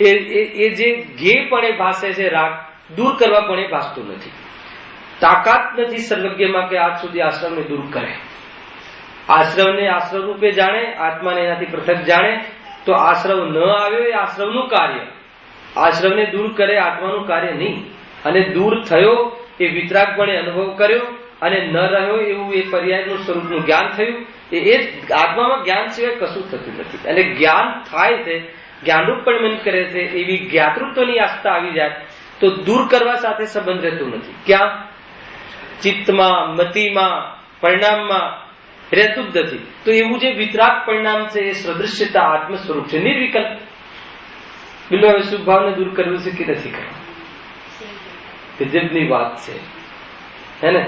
એ જે ઘે પણ એ ભાષે છે રાગ, દૂર કરવા પણ એ ભાસતું નથી. તાકાત નથી સર્વજ્ઞમાં કે આજ સુધી આશ્રમને દૂર કરે. આશ્રવને આશ્રવ રૂપે જાણે, આત્માને એનાથી પૃથક જાણે. તો આશ્રવ ન આવ્યો એ આશ્રવનું કાર્ય. આશ્રવને દૂર કરે આત્માનું કાર્ય નહીં. અને દૂર થયો એ વિતરાગપણે અનુભવ કર્યો, અને ન રહ્યો એવું એ પર્યાયનું સ્વરૂપનું જ્ઞાન થયું. એ જ આત્મામાં જ્ઞાન સિવાય કશું થતું નથી. અને જ્ઞાન થાય છે, જ્ઞાનરૂપ પરિણમન કરે છે, એવી જ્ઞાતૃત્વની આસ્થા આવી જાય તો દૂર કરવા સાથે સંબંધ રહેતો નથી. ક્યાં? ચિત્તમાં, મતિમાં, પરિણામમાં રહેતું જ નથી. તો એવું જે વિતરાગ પરિણામ છે એ સદૃશ્યતા આત્મ સ્વરૂપ છે, નિર્વિકલ્પ. બિલો હવે શુભ ભાવને દૂર કરવું છે કે નથી કરવું? ગજબની વાત છે, હે ને?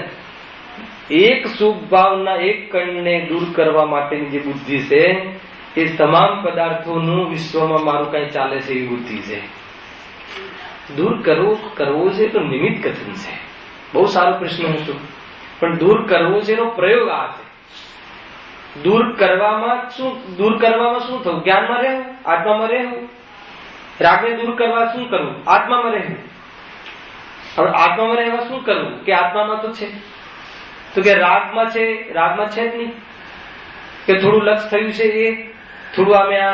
એક શુભ ભાવના એક કણને દૂર કરવા માટેની જે બુદ્ધિ છે એ તમામ પદાર્થોનું વિશ્વમાં મારું કઈ ચાલે છે એવી બુદ્ધિ છે. દૂર કરવો છે તો નિમિત્ત કથન છે. બહુ સારો પ્રશ્ન હતો. પણ દૂર કરવો છે એનો પ્રયોગ આ છે. દૂર કરવામાં શું થયું? જ્ઞાનમાં રહેવું, આત્મામાં રહેવું. રાગને દૂર કરવા શું કરવું? આત્મામાં રહેવું. હવે આત્મામાં રહેવા શું કરવું? કે આત્મામાં તો છે. તો કે રાગમાં છે જ નહીં. કે થોડું લક્ષ થયું છે, એ થોડું અમે આ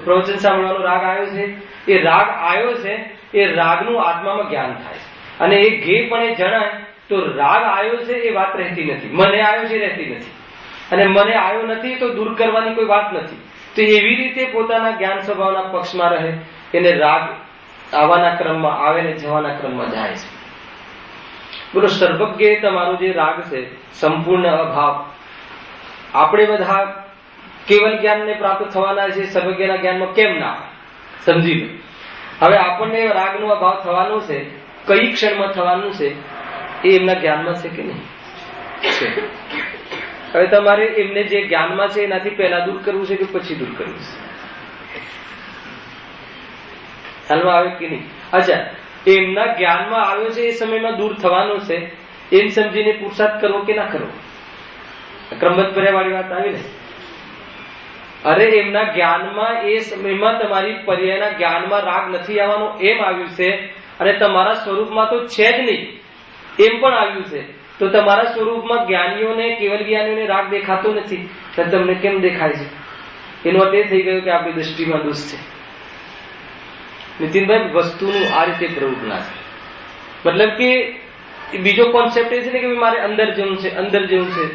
પ્રવચન સાંભળવાનો રાગ આવ્યો છે, એ રાગ આવ્યો છે, એ રાગનું આત્મામાં જ્ઞાન થાય અને એ ગે પણ એ જણાય તો રાગ આવ્યો છે એ વાત રહેતી નથી, મને આવ્યો છે રહેતી નથી, અને મને આવ્યો નથી તો દૂર કરવાની કોઈ વાત નથી. તો એવી રીતે પોતાના જ્ઞાન સ્વભાવના પક્ષમાં રહે, એને રાગ આવવાના ક્રમમાં આવે ને જવાના ક્રમમાં જાય છે. બોલો, સર્વજ્ઞ તમારો જે રાગ છે સંપૂર્ણ અભાવ, આપણે બધા કેવલ જ્ઞાનને પ્રાપ્ત થવાના છે, સર્વજ્ઞના જ્ઞાનમાં કેમ ના સમજી લો. હવે આપણને રાગનો અભાવ થવાનો છે, કઈ ક્ષણમાં થવાનું છે એ એમના જ્ઞાનમાં છે કે નહીં છે. હવે તમારે એમને જે જ્ઞાનમાં છે એનાથી પહેલા દૂર કરવું છે કે પછી દૂર કરવું છે? હાલમાં આવે કે નહીં? અચ્છા, એમના જ્ઞાનમાં આવ્યો છે એ સમયમાં દૂર થવાનું છે એમ સમજીને પુરુષાર્થ કરવો કે ના કરવો? ક્રમબદ્ધ પર્યાવાળી વાત આવી ને. અરે એમના જ્ઞાનમાં એ સમયમાં તમારી પર્યાયના જ્ઞાનમાં રાગ નથી આવવાનો એમ આવ્યું છે, અને તમારા સ્વરૂપમાં તો છે જ નહીં એમ પણ આવ્યું છે, તો તમારા સ્વરૂપમાં જ્ઞાનીઓને, કેવલ જ્ઞાનીઓને રાગ દેખાતો નથી, તો તમને કેમ દેખાય છે? એનો અર્થ એ થઈ ગયો કે આપણી દૃષ્ટિમાં દોષ છે. નીતિનભાઈ, વસ્તુનું આ રીતે પ્રવૃત્તિ છે. મતલબ કે બીજો કોન્સેપ્ટ એ છે ને કે મારે અંદર જવું છે, અંદર જવું છે.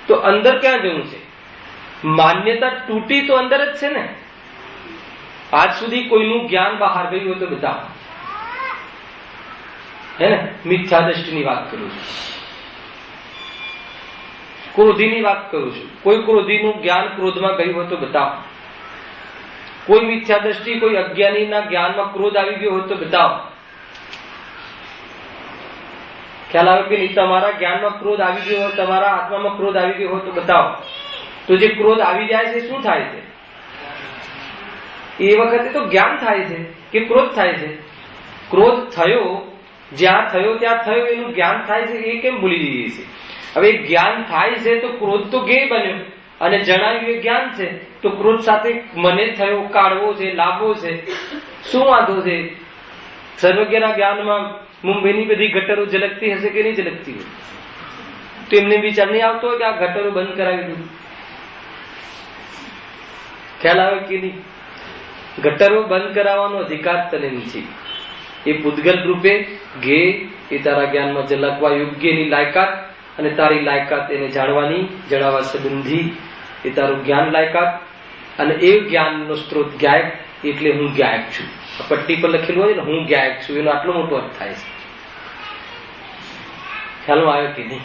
તો અંદર ક્યાં જવું છે? માન્યતા તૂટી તો અંદર જ છે ને. આજ સુધી કોઈનું જ્ઞાન બહાર ગયું હોય તો બતાવો, હે ને? મિથ્યા દ્રષ્ટિની વાત કરું છું, ક્રોધીની વાત કરું છું. કોઈ ક્રોધીનું જ્ઞાન ક્રોધમાં ગયું હોય તો બતાવો. કોઈ મિથ્યા દ્રષ્ટિ, કોઈ અજ્ઞાનીના જ્ઞાનમાં ક્રોધ આવી ગયો હોય તો બતાવો. ખ્યાલ આવે કે નહીં? તમારા જ્ઞાનમાં ક્રોધ આવી ગયો હોય, તમારા આત્મામાં ક્રોધ આવી ગયો હોય તો બતાવો. તો જે ક્રોધ આવી જાય છે શું થાય છે? એ વખતે તો જ્ઞાન થાય છે કે ક્રોધ થાય છે? ક્રોધ થયો, જ્યાં થયો ત્યાં થયો, એનું જ્ઞાન થાય છે એ કેમ ભૂલી જઈએ છીએ? હવે જ્ઞાન થાય છે તો ક્રોધ તો ગે બન્યો અને જણાવ્યું એ જ્ઞાન છે, તો ક્રોધ સાથે મને થયો, કાઢવો છે, લાવવો છે, શું વાંધો છે? સર્વજ્ઞના જ્ઞાનમાં મુંબઈની બધી ગટરો ઝલકતી હશે કે નહીં ઝલકતી હોય? તો એમને વિચાર નહીં આવતો હોય કે આ ગટરો બંધ કરાવી દઉં? ખ્યાલ આવે કે નહીં? ગટરો બંધ કરાવવાનો અધિકાર તને નથી. એ પૂતગલ રૂપે ગે, એ તારા જ્ઞાનમાં ઝલકવા યોગ્યની લાયકાત, અને તારી લાયકાત એને જાણવાની, જણાવવા સંબંધી એ તારું જ્ઞાન લાયકાત, અને એ જ્ઞાનનો સ્ત્રોત ગાયક, એટલે હું ગાયક છું. પટ્ટી પર લખેલું હોય ને હું ગાયક છું, એનો આટલો મોટો અર્થ થાય છે. ખ્યાલ આવ્યો કે નહીં?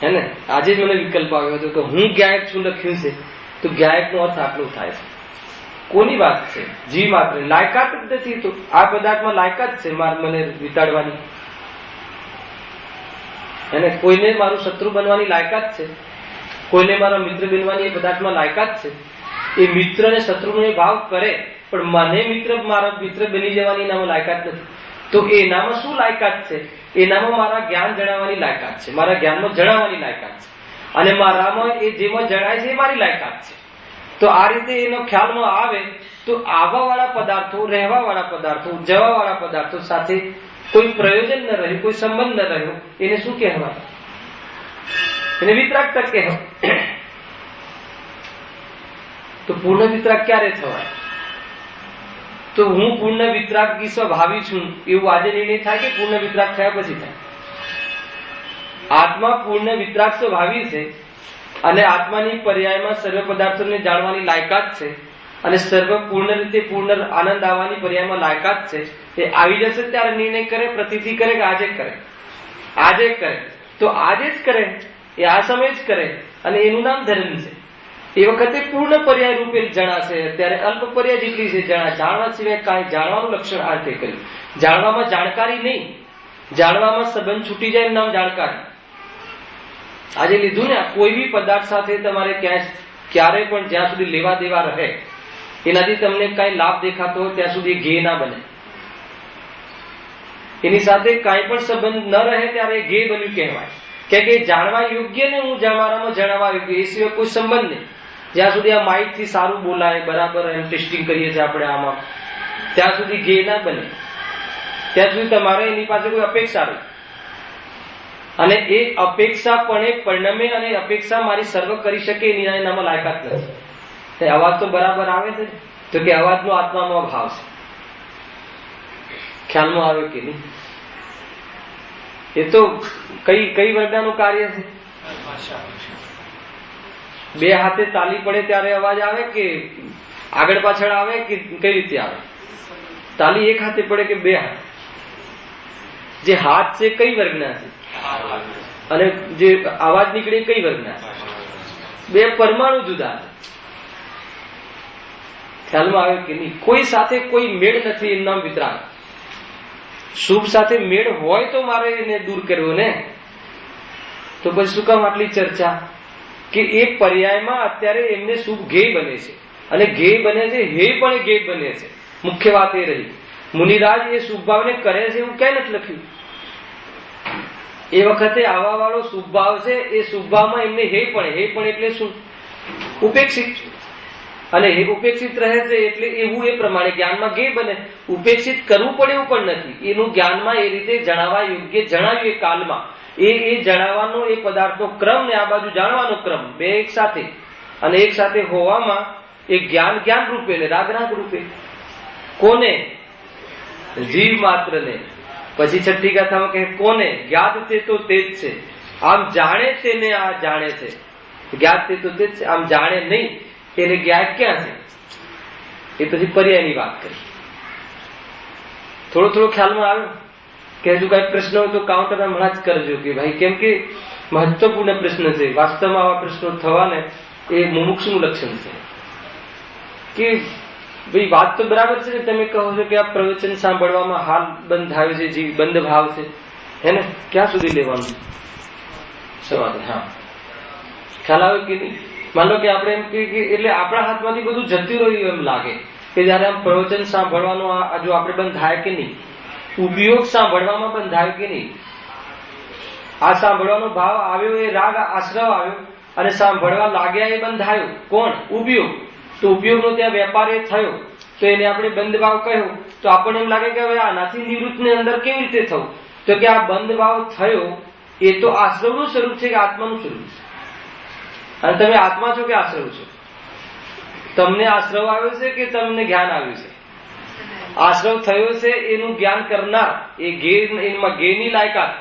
હે ને? આજે જ મને વિકલ્પ આવ્યો હતો કે હું ગાયક છું લખ્યું છે, તો ગાયક નો અર્થ આટલો થાય છે. કોની વાત છે? જી માત્ર લાયકાત જ નથી. તો આ પદાર્થમાં લાયકાત છે મને વિતાડવાની, અને કોઈને મારું શત્રુ બનવાની લાયકાત છે, કોઈને મારા મિત્ર બનવાની એ પદાર્થમાં લાયકાત છે. એ મિત્ર અને શત્રુનો એ ભાવ કરે, પણ મને મિત્ર, મારા મિત્ર બની જવાની એનામાં લાયકાત નથી. તો એનામાં શું લાયકાત છે? એનામાં મારા જ્ઞાન જણાવવાની લાયકાત છે, મારા જ્ઞાનમાં જણાવવાની લાયકાત છે, અને મારામાં એ જેમાં જણાય છે એ મારી લાયકાત છે. તો આ રીતે એનો ખ્યાલમાં આવે તો આવવા વાળા પદાર્થો, રહેવા વાળા પદાર્થો, જવા વાળા પદાર્થો સાથે કોઈ પ્રયોજન ન રહ્યું, કોઈ સંબંધ ન રહ્યો, એને શું કહેવાય? એને વિતરાગતા કહેવાય. તો પૂર્ણ વિતરાગ ક્યારે થવાય? તો હું પૂર્ણ વિતરાગી સ્વભાવી છું એવું આજે નિર્ણય થાય કે પૂર્ણ વિતરાગ થયા પછી થાય? આત્મા પૂર્ણ વિતરાગ સ્વભાવી છે, અને આત્માની પર્યાયમાં સર્વ પદાર્થોને જાણવાની લાયકાત છે, અને સર્વ પૂર્ણ રીતે પૂર્ણ આનંદ આવવાની પર્યાયમાં લાયકાત છે. એ આવી જશે ત્યારે નિર્ણય કરે, પ્રતીતિ કરે કે આજે કરે, આજે કરે. તો આજે જ કરે, એ આ સમય જ કરે, અને એનું નામ ધર્મ છે. એ વખતે પૂર્ણ પર્યાય રૂપે જણાશે, ત્યારે અલ્પ પર્યાય જેટલી છે જાણવા સિવાય કાંઈ જાણવાનું લક્ષણ આ રીતે કર્યું. જાણવામાં જાણકારી નહીં, જાણવામાં સંબંધ છૂટી જાય એનું નામ જાણકારી. આજે લીધું ને, કોઈ બી પદાર્થ સાથે તમારે ક્યારે પણ જ્યાં સુધી લેવા દેવા રહે, એનાથી તમને કઈ લાભ દેખાતો હોય ત્યાં સુધી ઘે ના બને. એની સાથે કાંઈ પણ સંબંધ ન રહે ત્યારે ઘે બન્યું કહેવાય. કે જાણવા યોગ્ય ને હું મારામાં જણાવવા યોગ્ય, એ સિવાય કોઈ સંબંધ નહીં. જ્યાં સુધી આ માઇક થી સારું બોલાય, બરાબર એમ ટેસ્ટિંગ કરીએ છીએ આપણે આમાં, ત્યાં સુધી ઘે ના બને. ત્યાં સુધી તમારે એની પાસે કોઈ અપેક્ષા રહી. અને એ અપેક્ષાપણે પરિણમે અને અપેક્ષા મારી સર્વ કરી શકે એનામાં લાયકાત નથી. અવાજ તો બરાબર આવે છે, તો કે અવાજનો આત્માનો અભાવ છે. ખ્યાલમાં આવે કે નહીં? એ તો કઈ વર્ગનું કાર્ય છે? બે હાથે તાલી પડે ત્યારે અવાજ આવે કે આગળ પાછળ આવે કે કઈ રીતે આવે? તાલી એક હાથે પડે કે બે હાથ? જે હાથ છે કઈ વર્ગના છે? અને જે અવાજ નીકળે કઈ વર્ગના છે? બે પરમાણુ જુદા છે. ખ્યાલમાં આવે કે નહીં? કોઈ સાથે કોઈ મેળ નથી. એનું નામ વિતરાગ. શુભ સાથે મેળ હોય તો મારે એને દૂર કરવો ને. તો પછી શું કામ આટલી ચર્ચા? કે એક પર્યાયમાં અત્યારે એમને શુભ ધ્યેય બને છે અને ધ્યેય બને છે, હે પણ ધ્યેય બને છે. મુખ્ય વાત એ રહી. મુનિરાજ એ શુભ ભાવને કરે છે એવું ક્યાંય નથી લખ્યું. એ વખતે આવા વાળો શુભ ભાવ છે, એ શુભ ભાવમાં એમને હે પણ એટલે શું? ઉપેક્ષિત. અને હે ઉપેક્ષિત રહે છે એટલે એવું એ પ્રમાણે જ્ઞાનમાં ગે બને. ઉપેક્ષિત કરવું પડે એવું પણ નથી. એનું જ્ઞાનમાં એ રીતે જણાવવા યોગ્ય જણાવ્યું એ કાલમાં. એ જણાવવાનો એ પદાર્થનો ક્રમ ને આ બાજુ જાણવાનો ક્રમ બે એક સાથે, અને એક સાથે હોવામાં એ જ્ઞાન રૂપે ને રાગ રૂપે. કોને? જીવ માત્ર ને. પછી છઠ્ઠી ગાથામાં કહે કોને? જ્ઞાત તે તો તે જ છે. આમ જાણે તેને આ જાણે છે. જ્ઞાત તે તો તે જ છે. આમ જાણે નહીં તેને જ્ઞાત ક્યાં છે? એ પછી પર્યાયની વાત કરી. થોડો ખ્યાલમાં આવ્યો કે હજુ કઈ પ્રશ્ન હોય તો કાઉન્ટર હમણાં જ કરજો કે ભાઈ, કેમ કે મહત્વપૂર્ણ પ્રશ્ન છે. વાસ્તવમાં આવા પ્રશ્નો થવાને એ મુમુક્ષુનું લક્ષણ છે. કે ભાઈ વાત તો બરાબર છે ને, તમે કહો છો કે આ પ્રવચન સાંભળવામાં હાલ બંધ આવે છે, જીવ બંધ ભાવ છે, હે ને? ક્યાં સુધી લેવાનું સવાલ? હા, ખ્યાલ આવે કે નહીં? માનો કે આપણે એમ કે એટલે આપણા હાથમાંથી બધું જતું રહ્યું એમ લાગે કે જયારે આમ પ્રવચન સાંભળવાનો જો આપણે બંધ થાય કે નહીં, ઉપયોગ સાંભળવામાં બંધ થાય કે નહીં, આ સાંભળવાનો ભાવ આવ્યો, એ રાગ આશ્રવ આવ્યો અને સાંભળવા લાગ્યા એ બંધ થયો. કોણ? ઉપયોગ. તો ઉપયોગનો ત્યાં વેપાર એ થયો તો એને આપણે બંધ ભાવ કહ્યો. તો આપણને એમ લાગે કે હવે આનાથી નિવૃત્તની અંદર કેવી રીતે થવું? તો કે આ બંધ ભાવ થયો એ તો આશ્રવનું સ્વરૂપ છે કે આત્માનું સ્વરૂપ છે? અને તમે આત્મા છો કે આશ્રવ છો? તમને આશ્રવ આવ્યો છે કે તમને જ્ઞાન આવ્યું છે? આશ્રવ થયો છે એનું જ્ઞાન કરનાર, એ એમાં જ્ઞેયની લાયકાત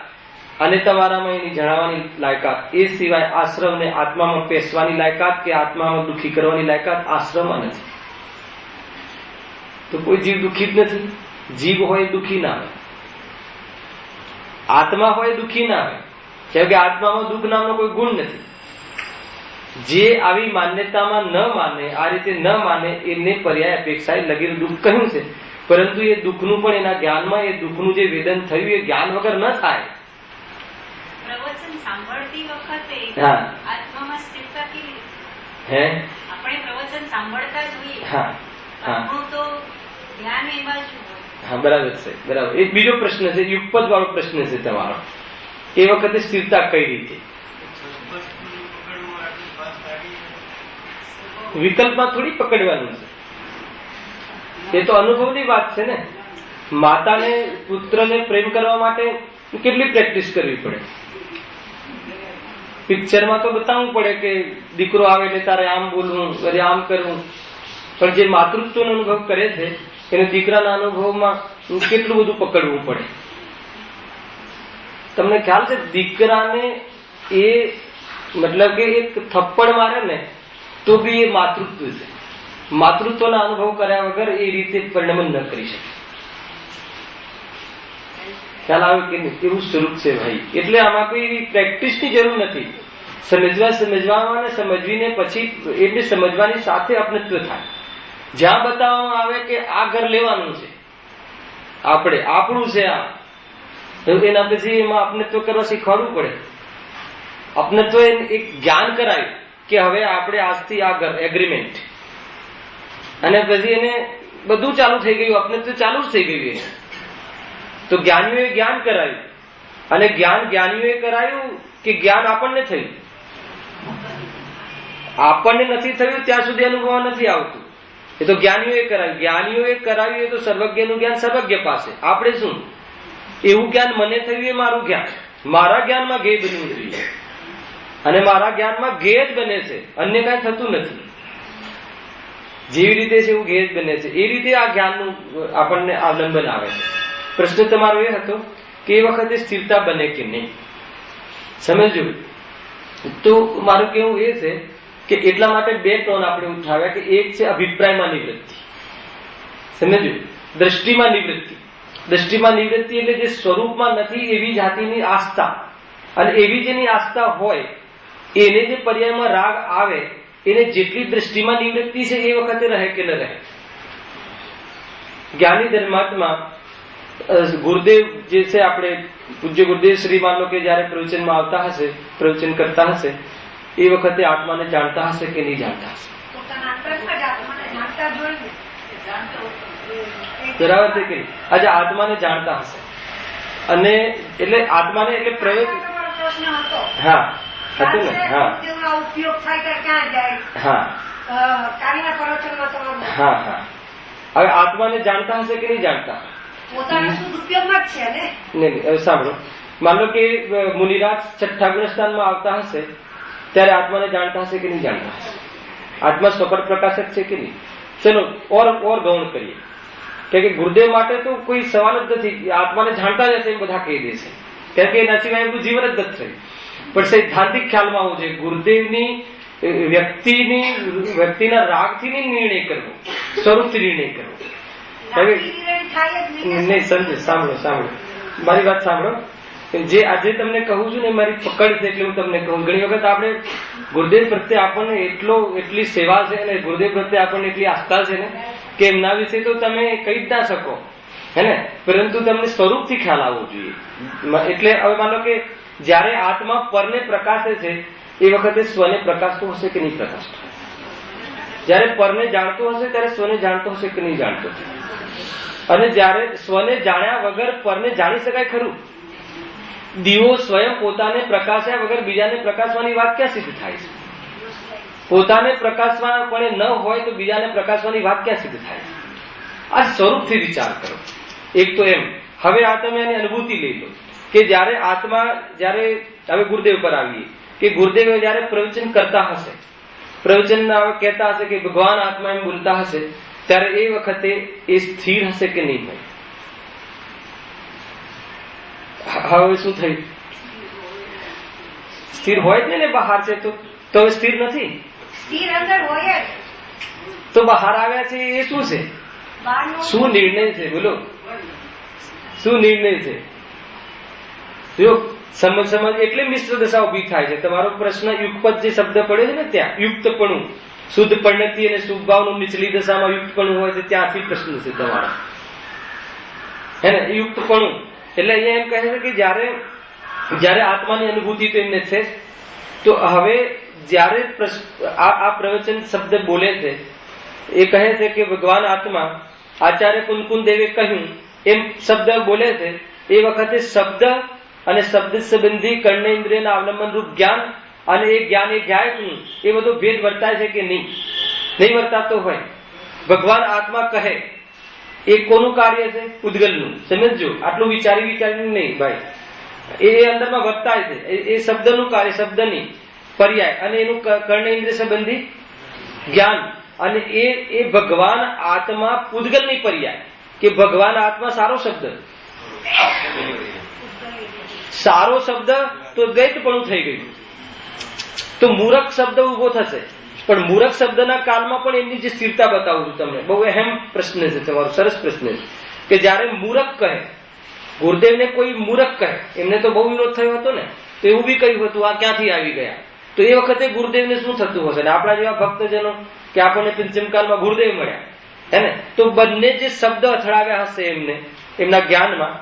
અને તમારામાં એની જણાવવાની લાયકાત. એ સિવાય આશ્રવને આત્મામાં પેસવાની લાયકાત કે આત્મામાં દુઃખી કરવાની લાયકાત આશ્રવમાં નથી. તો કોઈ જીવ દુઃખી જ નથી. જીવ હોય દુઃખી ના હોય, આત્મા હોય દુઃખી ના હોય, કેમ કે આત્મામાં દુઃખ નામનો કોઈ ગુણ નથી. જે આવી માન્યતામાં ન માને, આ રીતે ન માને, એને પર્યાય અપેક્ષાએ લગીર દુઃખ કહ્યું છે. પરંતુ એ દુઃખનું પણ એના જ્ઞાનમાં એ દુઃખનું જે વેદન થયું એ જ્ઞાન વગર ન થાય. પ્રવચન સાંભળતી વખતે આત્મામાં સ્થિરતા કેવી રીતે? હે, આપણે પ્રવચન સાંભળતા જોઈએ. હા હા તો ધ્યાન એમાં જ હોય. હા, બરાબર છે, બરાબર. એક બીજો પ્રશ્ન છે, યુગપદ વાળો પ્રશ્ન છે તમારો. એ વખતે સ્થિરતા કઈ રીતે? વિકલ્પમાં થોડી પકડવાનું છે. એ તો અનુભવની વાત છે ને. માતાને પુત્રને પ્રેમ કરવા માટે કેટલી પ્રેક્ટિસ કરવી પડે? પિક્ચરમાં તો બતાવવું પડે કે દીકરો આવે એટલે તારે આમ બોલવું, અરે આમ કરવું. પણ જે માતૃત્વનો અનુભવ કરે છે એને દીકરાના અનુભવમાં કેટલું બધું પકડવું પડે. તમને ખ્યાલ છે? દીકરાને એ મતલબ કે એક થપ્પડ મારે ને તો બી એ માતૃત્વ છે. માતૃત્વના અનુભવ કર્યા વગર એ રીતે પરિણમન ન કરી શકે. ખ્યાલ આવે કે એવું સ્વરૂપ છે ભાઈ. એટલે આમાં કોઈ એવી પ્રેક્ટિસની જરૂર નથી. સમજવામાં ને સમજવીને પછી એટલે સમજવાની સાથે અપનત્વ થાય. જ્યાં બતાવવામાં આવે કે આ ઘર લેવાનું છે, આપણે આપણું છે આ, તો એના પછી એમાં અપનત્વ કરવા શીખવાડવું પડે. અપનત્વ એક જ્ઞાન કરાયું કે હવે આપણે આજથી આ ઘર એગ્રીમેન્ટ, અને પછી એને બધું ચાલુ થઈ ગયું, અપનત્વ ચાલુ જ થઈ ગયું એને. તો જ્ઞાનીઓએ જ્ઞાન કરાયું, અને જ્ઞાનીઓએ કરાયું કે જ્ઞાન આપણને થયું. આપણને નથી થયું ત્યાં સુધી અનુભવ નથી આવતું. એ તો જ્ઞાનીઓએ કરાવ્યું. જ્ઞાનીઓએ કરાવ્યું એ તો સર્વજ્ઞનું જ્ઞાન સર્વજ્ઞ પાસે. આપણે શું? એવું જ્ઞાન મને થયું એ મારું જ્ઞાન. મારા જ્ઞાનમાં જ્ઞેય બનવું જોઈએ, અને મારા જ્ઞાનમાં જ્ઞેય જ બને છે, અન્ય કાંઈ થતું નથી. જેવી રીતે છે એવું જ્ઞેય જ બને છે. એ રીતે આ જ્ઞાનનું આપણને અવલંબન આવે છે. પ્રશ્ન તમારો એ હતો કે એ વખતે સ્થિરતા બને કે નહીં. સમજો તો મારું કેવું એ છે કે એટલા માટે બે ટોન આપણે ઉઠાવ્યા કે એક છે અભિપ્રાયમાં નિવૃત્તિ, સમજો, દ્રષ્ટિમાં નિવૃત્તિ. દ્રષ્ટિમાં નિવૃત્તિ એટલે જે સ્વરૂપમાં નથી એવી જાતિની આસ્થા, અને એવી જેની આસ્થા હોય એને જે પર્યાયમાં રાગ આવે એને જેટલી દ્રષ્ટિમાં નિવૃત્તિ છે એ વખતે રહે કે ન રહે. જ્ઞાની ધર્માત્મા ગુરુદેવ જે છે આપણે પૂજ્ય ગુરુદેવ શ્રી માનો કે જયારે પ્રવચનમાં આવતા હશે, પ્રવચન કરતા હશે એ વખતે આત્માને જાણતા હશે કે નહીં જાણતા હશે? બરાબર છે કે નહીં? આજે આત્માને જાણતા હશે, અને એટલે આત્માને એટલે પ્રવેશ, હા હતું ને, હા હા હા હા. હવે આત્માને જાણતા હશે કે નહીં જાણતા? નહીં, હવે સાંભળો. માન લો કે મુનિરાજ છઠ્ઠા ગુણસ્થાનમાં આવતા હશે ત્યારે આત્માને જાણતા હશે કે નહીં જાણતા હશે? આત્મા સ્વપર પ્રકાશક છે કે નહીં? ચલો ઓર ગૌણ કરીએ કે ગુરુદેવ માટે તો કોઈ સવાલ જ નથી, આત્માને જાણતા જ હશે એમ બધા કહી દેશે, કારણ કે એના સિવાય એનું જીવન જ નથી થયું. પણ સૈદ્ધાંતિક ખ્યાલમાં આવું છે, ગુરુદેવની વ્યક્તિના રાગથી નહીં નિર્ણય કરવો, સ્વરૂપથી નિર્ણય કરવો. નહીં સમજો, સાંભળો મારી વાત સાંભળો. જે આજે તમને કહું છું ને મારી પકડ છે એટલે હું તમને કહું. ઘણી વખત આપણે ગુરુદેવ પ્રત્યે આપણને એટલી સેવા છે અને ગુરુદેવ પ્રત્યે આપણને એટલી આસ્થા છે ને કે એમના વિશે તો તમે કહી જ ના શકો, હે ને, પરંતુ તમને સ્વરૂપથી ખ્યાલ આવવો જોઈએ. એટલે હવે માનો કે જયારે આત્મા પરને પ્રકાશે છે એ વખતે સ્વને પ્રકાશતો હશે કે નહીં પ્રકાશતો? જયારે પરને જાણતો હશે ત્યારે સ્વને જાણતો હશે કે નહીં જાણતો? અને જયારે સ્વને જાણ્યા વગર પરને જાણી શકાય ખરું? દીવો સ્વયં પોતાને પ્રકાશ્યા વગર બીજાને પ્રકાશવાની વાત ક્યાં સિદ્ધ થાય છે? પોતાને પ્રકાશવા પણ ન હોય તો બીજાને પ્રકાશવાની વાત ક્યાં સિદ્ધ થાય છે? આ સ્વરૂપથી વિચાર કરો. એક તો એમ. હવે આ તમે એની અનુભૂતિ લઈ લો કે જયારે આત્મા, જયારે હવે ગુરુદેવ પર આવીએ કે ગુરુદેવ જયારે પ્રવચન કરતા હશે, પ્રવચન કહેતા હશે કે ભગવાન આત્મા એમ બોલતા હશે ત્યારે એ વખતે એ સ્થિર હશે કે નહીં હોય? હવે શું થયું? સ્થિર હોય જ ને, બહાર છે તો હવે સ્થિર નથી, તો બહાર આવ્યા છે એ શું છે? શું નિર્ણય છે? બોલો શું નિર્ણય છે? જો સમજ એટલે મિશ્ર દશા ઉભી થાય છે. તમારો પ્રશ્ન યુગપદ જે શબ્દ પડે છે ને ત્યાં યુક્તપણું, શુદ્ધ પરિણતિ અને શુભભાવનું નીચલી દશામાં યુક્તપણું હોય છે, ત્યાંથી પ્રશ્ન છે તમારો, હે ને? યુક્તપણું એટલે અહીંયા એમ કહે છે કે જયારે આત્માની અનુભૂતિ તો એમને છે, તો હવે જયારે આ પ્રવચન શબ્દ બોલે છે એ કહે છે કે ભગવાન આત્મા આચાર્ય કુનકુન દેવે કહ્યું એમ શબ્દ બોલે છે એ વખતે શબ્દ અને શબ્દ સંબંધી કર્ણેન્દ્રિયના અવલંબન રૂપ જ્ઞાન અને એ જ્ઞાન એ જ્ઞાયકનું એ બધો ભેદ વર્તાય છે કે નહીં વર્તાતો હોય? ભગવાન આત્મા કહે એ કોનું કાર્ય છે? ઉદ્ગલનું. સમજો, આટલું વિચારીને નહીં ભાઈ, એ અંદરમાં વર્તાય છે, એ શબ્દનું કાર્ય, શબ્દની પર્યાય અને એનું કર્ણેન્દ્રિય સંબંધી જ્ઞાન, અને એ ભગવાન આત્મા પૂદગલની પર્યાય કે ભગવાન આત્મા સારો શબ્દ તો દ્વૈતપણું થઈ ગયું, તો મૂરખ શબ્દ ઉભો થશે. પણ મૂરખ શબ્દના કાળમાં પણ એમની જે સ્થિરતા બતાવું છું તમને. બહુ અહેમ પ્રશ્ન છે તમારો, સરસ પ્રશ્ન છે કે જયારે મૂરખ કહે, ગુરુદેવને કોઈ મૂરખ કહે, એમને તો બહુ વિરોધ થયો હતો ને, તો એવું બી કહ્યું હતું આ ક્યાંથી આવી ગયા, તો એ વખતે ગુરુદેવને શું થતું હશે? ને આપણા જેવા ભક્તજનો કે આપણને પંચમકાલમાં ગુરુદેવ મળ્યા, હે ને, તો બંને જે શબ્દ અથડાવ્યા હશે એમને એમના જ્ઞાનમાં,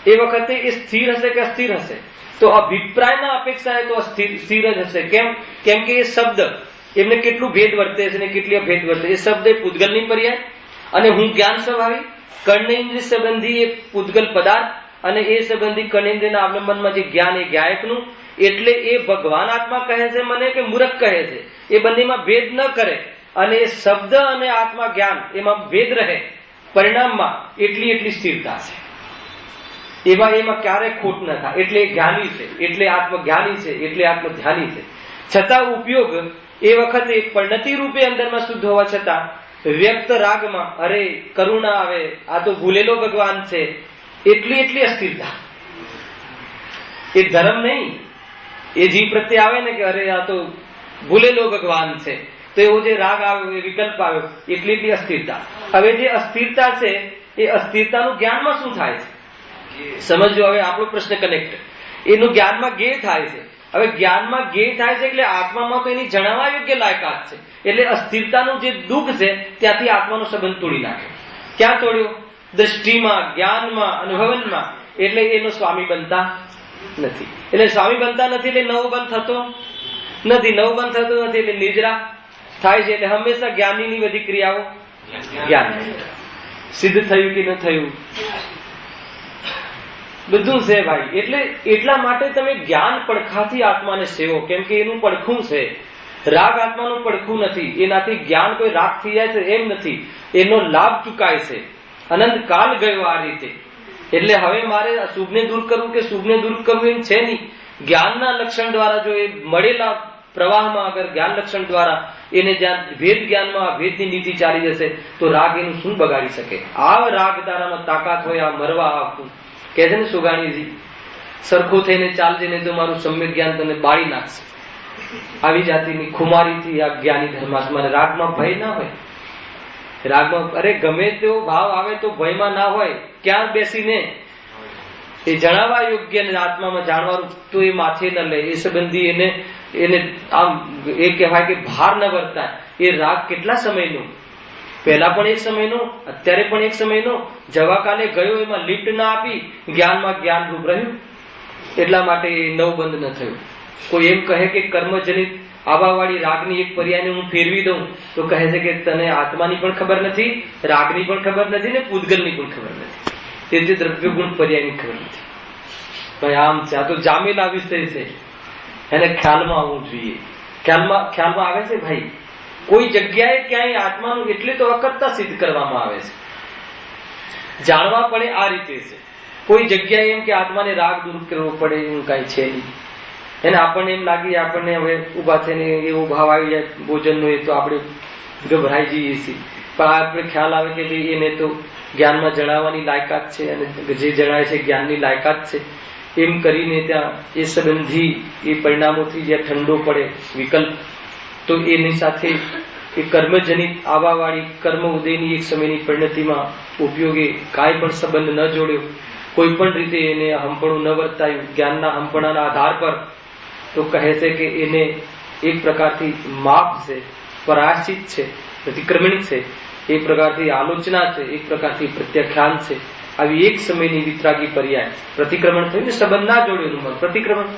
એ વખતે એ સ્થિર હશે કે અસ્થિર હશે? તો અભિપ્રાયના અપેક્ષાએ તો સ્થિર જ હશે. કેમ કે એ શબ્દ એમને કેટલું ભેદ વર્તે છે ને કેટલી અભેદ વર્તે. એ શબ્દ એ પૂદગલની પર્યાય, અને હું જ્ઞાન સ્વભાવી કર્ણેન્દ્રિય સંબંધી એ પૂદગલ પદાર્થ, અને એ સંબંધી કર્ણેન્દ્રિયના અવલંબનમાં જે જ્ઞાન એ જ્ઞાયકનું. એટલે એ ભગવાન આત્મા કહે છે મને કે મૂરખ કહે છે, એ બંનેમાં ભેદ ન કરે, અને એ શબ્દ અને આત્મા જ્ઞાન એમાં ભેદ રહે પરિણામમાં, એટલી સ્થિરતા છે. એમાં ક્યારેય ખોટ ન થાય. એટલે જ્ઞાની છે, એટલે આત્મજ્ઞાની છે, એટલે આત્મધ્યાની છે. છતાં ઉપયોગ એ વખતે પરિણતિ રૂપે અંદરમાં શુદ્ધ હોવા છતાં વ્યક્ત રાગમાં અરે કરુણા આવે, આ તો ભૂલેલો ભગવાન છે, એટલી અસ્થિરતા. એ ધર્મ નહીં, એ જીવ પ્રત્યે આવે ને કે અરે આ તો ભૂલેલો ભગવાન છે, તો એવો જે રાગ આવ્યો, એ વિકલ્પ આવ્યો, એટલી અસ્થિરતા. હવે જે અસ્થિરતા છે એ અસ્થિરતાનું જ્ઞાનમાં શું થાય છે સમજો. હવે આપણો પ્રશ્ન કનેક્ટ, એનું જ્ઞાનમાં ગે થાય છે. હવે જ્ઞાનમાં ગે થાય છે એટલે આત્મામાં તો એની જણાવવા યોગ્ય લાયકાત છે. એટલે અસ્થિરતાનું જે દુઃખ છે ત્યાંથી આત્માનો સંબંધ તોડી નાખે. ક્યાં તોડ્યો? દ્રષ્ટિમાં, જ્ઞાનમાં, અનુભવનમાં. એટલે એનો સ્વામી બનતા નથી. એટલે સ્વામી બનતા નથી એટલે નવો બંધ થતો નથી. નવો બંધ થતો નથી એટલે નિજરા થાય છે. એટલે હંમેશા જ્ઞાનીની બધી ક્રિયાઓ જ્ઞાન સિદ્ધ થયું કે ન થયું બધું છે ભાઈ. એટલે એટલા માટે તમે જ્ઞાન પડખાથી આત્માને સેવો, કેમ કે એનું પડખું છે. રાગ આત્માનું પડખું નથી. એનાથી જ્ઞાન કોઈ રાગ થઈ જાય છે એમ નથી. એનો લાભ ચુકાય છે. અનંત કાલ ગયો આ રીતે. એટલે હવે મારે શુભને દૂર કરવું કે શુભને દૂર કરવું એમ છે નહીં. જ્ઞાનના લક્ષણ દ્વારા જો એ મળેલા પ્રવાહમાં અગર જ્ઞાન લક્ષણ દ્વારા એને જ્યાં ભેદ જ્ઞાનમાં ભેદની નીતિ ચાલી જશે તો રાગ એનું શું બગાડી શકે? આ રાગ તારામાં તાકાત હોય આ મરવા આપવું કહે છે ને સુગાણીજી, સરખું થઈને ચાલજે ને તો મારું સમ્યક જ્ઞાન તને બાળી નાખશે. આવી જાતિની ખુમારીથી આ જ્ઞાની ધર્માત્માને રાગમાં ભય ના હોય. રાગમાં અરે ગમે તેવો ભાવ આવે તો ભયમાં ના હોય. ક્યાં બેસીને એ જણાવવા યોગ્ય ને આત્મામાં જાણવાનું તો એ માથે ન લે. એ સંબંધી એને આમ એ કહેવાય કે ભાર ન વર્તાય. એ રાગ કેટલા સમયનો, પહેલા પણ એક સમયનો, અત્યારે પણ એક સમયનો, જવા કાલે ગયો એમાં લિફ્ટ ના આપી જ્ઞાનમાં જ્ઞાન રૂપ રહ્યું. એટલા માટે નવબંધ ન થયું. કોઈ એમ કહે કે કર્મજનિત આભાવાળી રાગની એક પર્યાયને હું ફેરવી દઉં તો કહે છે કે તને આત્માની પણ ખબર નથી, રાગની પણ ખબર નથી ને પૂતગલની પણ ખબર નથી. તેથી દ્રવ્ય ગુણ પર્યાયની ખબર નથી. ભાઈ આમ છે, આ તો જામેલા વિષય છે, એને ખ્યાલમાં આવવું જોઈએ. ખ્યાલમાં આવે છે ભાઈ. કોઈ જગ્યાએ ક્યાંય આત્માનું એટલે તો અકર્તા સિદ્ધ કરવામાં આવે છે. જાણવા પડે આ રીતે છે. કોઈ જગ્યાએ એમ કે આત્માને રાગ દૂર કરવો પડે એવું કઈ છે નહીં. એને આપણને એમ લાગી આપણને હવે ઉભા થઈને એવો ભાવ આવી જાય ભોજનનો એ તો આપણે ગભરાઈ જઈએ છીએ. પણ આપણે ખ્યાલ આવે કે ભાઈ એને તો જ્ઞાનમાં જણાવવાની લાયકાત છે અને જે જણાય છે જ્ઞાનની લાયકાત છે. એમ કરીને ત્યાં એ સંબંધી એ પરિણામોથી જ્યાં ઠંડો પડે વિકલ્પ તો એની સાથે એ કર્મજનિત આવાવાળી કર્મ ઉદયની એક સમયની પરિણતિમાં ઉપયોગી કાંઈ પણ સંબંધ ન જોડ્યો, કોઈ પણ રીતે એને હંપણું ન વર્તાયું જ્ઞાનના હંપણાના આધાર પર, તો કહે છે કે એને એક પ્રકારથી માપ છે, પરાશ્ચિત છે, પ્રતિક્રમણ છે, એક પ્રકારથી આલોચના છે, એક પ્રકારથી પ્રત્યાખ્યાન છે. આવી એક સમયની વિતરાગી પર્યાય પ્રતિક્રમણ થયું ને સંબંધ ના જોડ્યું મન. પ્રતિક્રમણ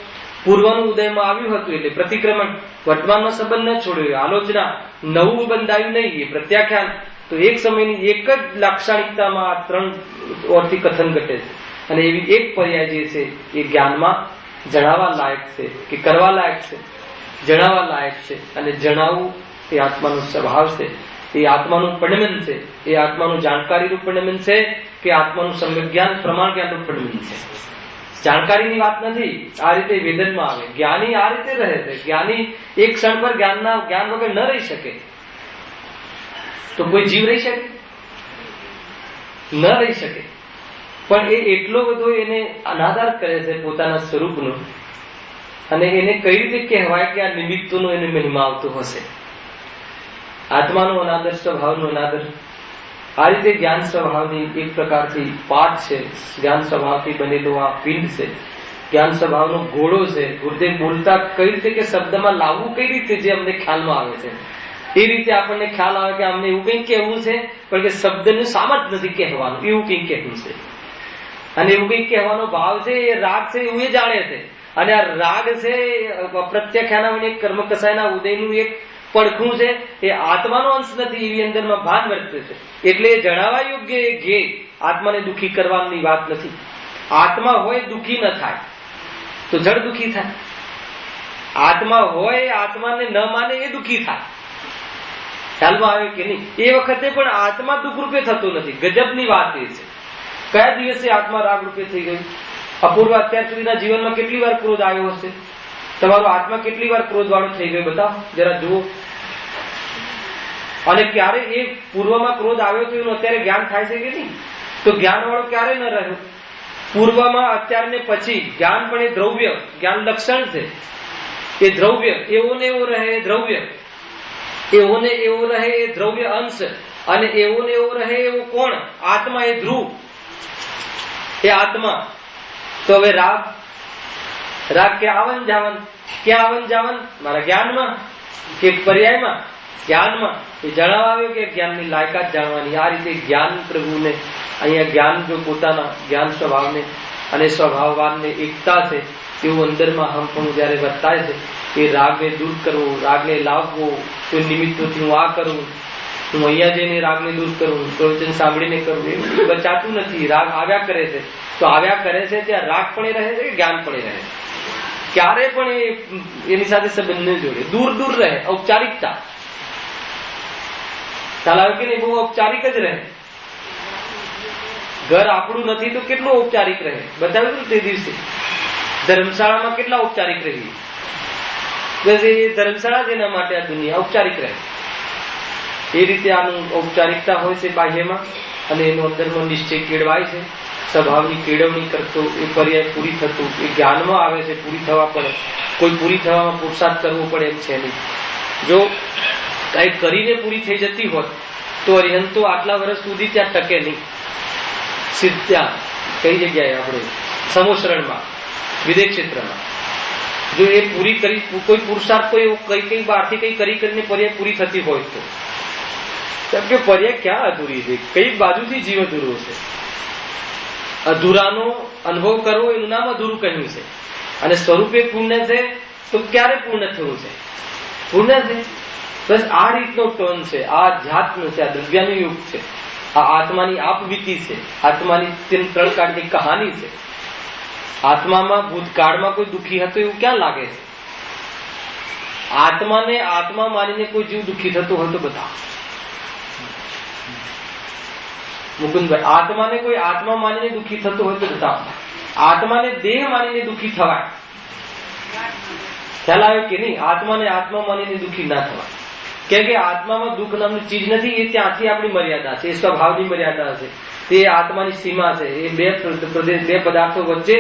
પૂર્વનું ઉદયમાં આવ્યું હતું એટલે પ્રતિક્રમણ, વર્તમાનમાં સંબંધ ન છોડ્યો, આલોચના નવું બંધાયું નહીં, એ પ્રત્યાખ્યાન. તો એક સમયની એક જ લાક્ષણિકતામાં આ ત્રણ ઓરથી કથન ઘટે છે. અને એવી એક પર્યાય જે છે એ જ્ઞાનમાં જણાવવા લાયક છે કે કરવા લાયક છે, જણાવવા લાયક છે. અને જણાવવું એ આત્માનો સ્વભાવ છે, એ આત્માનું પરિણમન છે, એ આત્માનું જાણકારીનું પરિણમન છે કે આત્માનું સમ્યક જ્ઞાન પ્રમાણ જ્ઞાનનું પરિણમન છે. જાણકારીની વાત નથી. આ રીતે વેદનમાં આવે. જ્ઞાની આ રીતે રહે છે. જ્ઞાની એક ક્ષણ પર જ્ઞાન વગર ન રહી શકે. તો કોઈ જીવ રહી શકે? ન રહી શકે. પણ એ એટલો બધો એને અનાદર કરે છે પોતાના સ્વરૂપનો, અને એને કઈ રીતે કહેવાય કે આ નિમિત્તોનો એને મહિમા આવતો હશે. આત્માનો અનાદર, સ્વભાવનો અનાદર. આ રીતે જ્ઞાન સ્વભાવની એક પ્રકારથી પાઠ છે. જ્ઞાન સ્વભાવથી બનેલો આ પિંડ છે, જ્ઞાન સ્વભાવનો ઘોડો છે. ગુરુદેવ બોલતા કઈ રીતે કે શબ્દમાં લાવવું કઈ રીતે જે અમને ખ્યાલમાં આવે છે એ રીતે આપણને ખ્યાલ આવે કે અમને એવું કંઈક કહેવું છે પણ કે શબ્દનું સામર્થ નથી કહેવાનું, એવું કંઈક કહેવું છે. અને એવું કંઈક કહેવાનો ભાવ છે એ રાગ છે એવું એ જાણે છે. અને આ રાગ છે પ્રત્યાખ્યાન કર્મ કસાયના ઉદયનું એક પડખું છે, એ આત્માનો અંશ નથી એવી અંદરમાં ભાન વર્તે છે. એટલે જણાવવા યોગ્ય એ ધ્યેય આત્માને દુઃખી કરવાની વાત નથી. આત્મા હોય દુઃખી ન થાય તો જડ દુઃખી થાય. આત્મા હોય આત્માને ન માને એ દુઃખી થાય. ખ્યાલમાં આવે કે નહીં? એ વખતે પણ આત્મા દુઃખ રૂપે થતો નથી. ગજબની વાત એ છે. કયા દિવસે આત્મા રાગ રૂપે થઈ ગયું? અપૂર્વ અત્યાર સુધીના જીવનમાં કેટલી વાર ક્રોધ આવ્યો હશે? તમારો આત્મા કેટલી વાર ક્રોધ વાળો થઈ ગયો? બતાવો જરા, જુઓ. અને ક્યારે એ પૂર્વમાં ક્રોધ આવ્યો તો એનું અત્યારે જ્ઞાન થાય છે કે નહીં? તો જ્ઞાન વાળો ક્યારે ન રહ્યો? પૂર્વમાં, અત્યાર ને પછી. જ્ઞાન પણ એ દ્રવ્ય, જ્ઞાન લક્ષણ છે. એ દ્રવ્ય એવો ને એવો રહે, એ દ્રવ્ય એવો ને એવો રહે, એ દ્રવ્ય અંશ. અને એવો ને એવો રહે એવો કોણ? આત્મા, એ ધ્રુવ, એ આત્મા. તો હવે રાગ, રાગ ક્યાં આવન જાવન? ક્યાં આવન જાવન? મારા જ્ઞાનમાં કે પર્યાયમાં? જ્ઞાનમાં. એ જણાવવા આવ્યો કે જ્ઞાનની લાયકાત જાણવાની. આ રીતે જ્ઞાન પ્રભુને અહીંયા જ્ઞાન જો પોતાના જ્ઞાન સ્વભાવને અને સ્વભાવવાનને એકતા છે એવું અંદરમાં હમપણું જયારે વર્તાય છે, એ રાગને દૂર કરવો, રાગને લાવવો, કોઈ નિમિત્તોથી હું આ કરું, હું અહીંયા જઈને રાગને દૂર કરું, પ્રવચન સાંભળીને કરું, એવું બચાતું નથી. રાગ આવ્યા કરે છે, તો આવ્યા કરે છે ત્યાં રાગ પણ રહે છે કે જ્ઞાન પણ રહે છે? ક્યારે પણ એની સાથે સંબંધ ન જોડે, દૂર દૂર રહે. ઔપચારિકતા ચાલાવે કે નહીં? બહુ ઔપચારિક જ રહે. ઘર આપણું નથી તો કેટલું ઔપચારિક રહે? બતાવ્યું તે દિવસે ધર્મશાળામાં કેટલા ઔપચારિક રહી. બસ એ ધર્મશાળા જ એના માટે આ દુનિયા ઔપચારિક રહે. એ રીતે આનું ઔપચારિકતા હોય છે બાહ્યમાં, અને એનો અંદરનો નિશ્ચય કેળવાય છે. સ્વભાવની કેળવણી કરતો એ પર્યાય પૂરી થતું એ જ્ઞાનમાં આવે છે. પૂરી થવા પડે, કોઈ પૂરી થવામાં પુરુષાર્થ કરવો પડે એમ છે નહીં. જો કઈ કરીને પૂરી થઈ જતી હોત તો અરિહંતો આટલા વર્ષ સુધી ત્યાં ટકે નહીં. ત્યાં કઈ જગ્યાએ આપણે સમોશરણમાં, વિદેશ ક્ષેત્રમાં જો એ પૂરી કરી, કોઈ પુરુષાર્થ કોઈ કઈ બહારથી કઈ કરીને પર્યાય પૂરી થતી હોય તો, કેમ કે પર્યાય ક્યાં અધૂરી છે? કઈ બાજુથી જીવ અધૂરો છે? અધૂરાનો અનુભવ કરવો એનું નામ અધૂરું કહ્યું છે. અને સ્વરૂપે પૂર્ણ છે તો ક્યારે પૂર્ણ થયું છે? પૂર્ણ છે. બસ આ રીતનો ટોન છે. આ જાતનો છે, આ દ્રવ્યાનું યુગ છે, આ આત્માની આપવીતી છે, આત્માની ત્રણ કાળની કહાની છે. આત્મામાં ભૂતકાળમાં કોઈ દુઃખી હતો એવું ક્યાં લાગે છે? આત્માને આત્મા માનીને કોઈ જીવ દુઃખી થતો હોય તો બતાવો મુકુંદભાઈ. આત્માને કોઈ આત્મા માનીને દુઃખી થતો હોય તો બતાવો. આત્માને દેહ માનીને દુઃખી થવાય? ખ્યાલ આવે કે નહીં? આત્માને આત્મા માનીને દુઃખી ના થવાય. કેમ કે આત્મામાં દુઃખ નામની ચીજ નથી. એ ત્યાંથી આપણી મર્યાદા છે, એ સ્વભાવની મર્યાદા છે, તે આત્માની સીમા છે. એ બે પદાર્થો વચ્ચે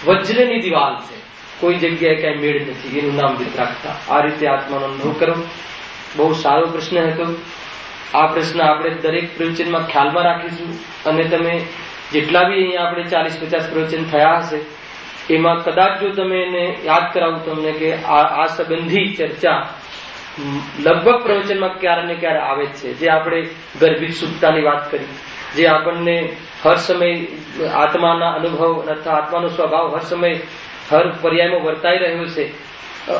વજ્રની દિવાલ છે. કોઈ જગ્યાએ કઈ મેળ નથી. એનું નામ વિતરાગતા. આ રીતે આત્માનો અનુભવ કરો. બહુ સારો પ્રશ્ન હતો. આ પ્રશ્ન આપણે દરેક પ્રવચનમાં ખ્યાલમાં રાખીશું. અને તમે જેટલા બી અહીંયા આપણે 40-50 પ્રવચન થયા હશે એમાં કદાચ જો તમે એને યાદ કરાવું તમને કે આ સંબંધી ચર્ચા લગભગ પ્રવચનમાં ક્યારે ને ક્યારે આવે જ છે. જે આપણે ગર્ભિત સુખતાની વાત કરી, જે આપણને હર સમય આત્માના અનુભવ અથવા આત્માનો સ્વભાવ હર સમય હર પર્યાયમાં વર્તાઈ રહ્યો છે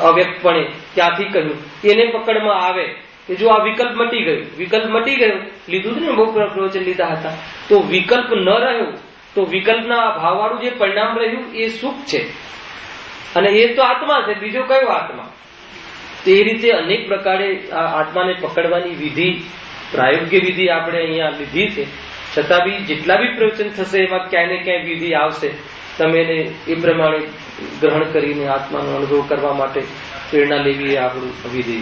અવ્યક્તપણે, ત્યાંથી કહ્યું એને પકડમાં આવે કે જો આ વિકલ્પ મટી ગયું, વિકલ્પ મટી ગયો, લીધું ને બહુ પ્રવચન લીધા હતા, તો વિકલ્પ ન રહ્યો તો વિકલ્પના ભાવવાળું જે પરિણામ રહ્યું એ સુખ છે. અને એ તો આત્મા છે, બીજો કયો આત્મા? તો એ રીતે અનેક પ્રકારે આ આત્માને પકડવાની વિધિ, પ્રાયોગ્ય વિધિ આપણે અહીંયા લીધી છે. છતાં બી જેટલા બી પ્રવચન થશે એમાં ક્યાંય ને ક્યાંય વિધિ આવશે. તમે એને એ પ્રમાણે ગ્રહણ કરીને આત્માનો અનુભવ કરવા માટે પ્રેરણા લેવી એ આપણું વિધિ.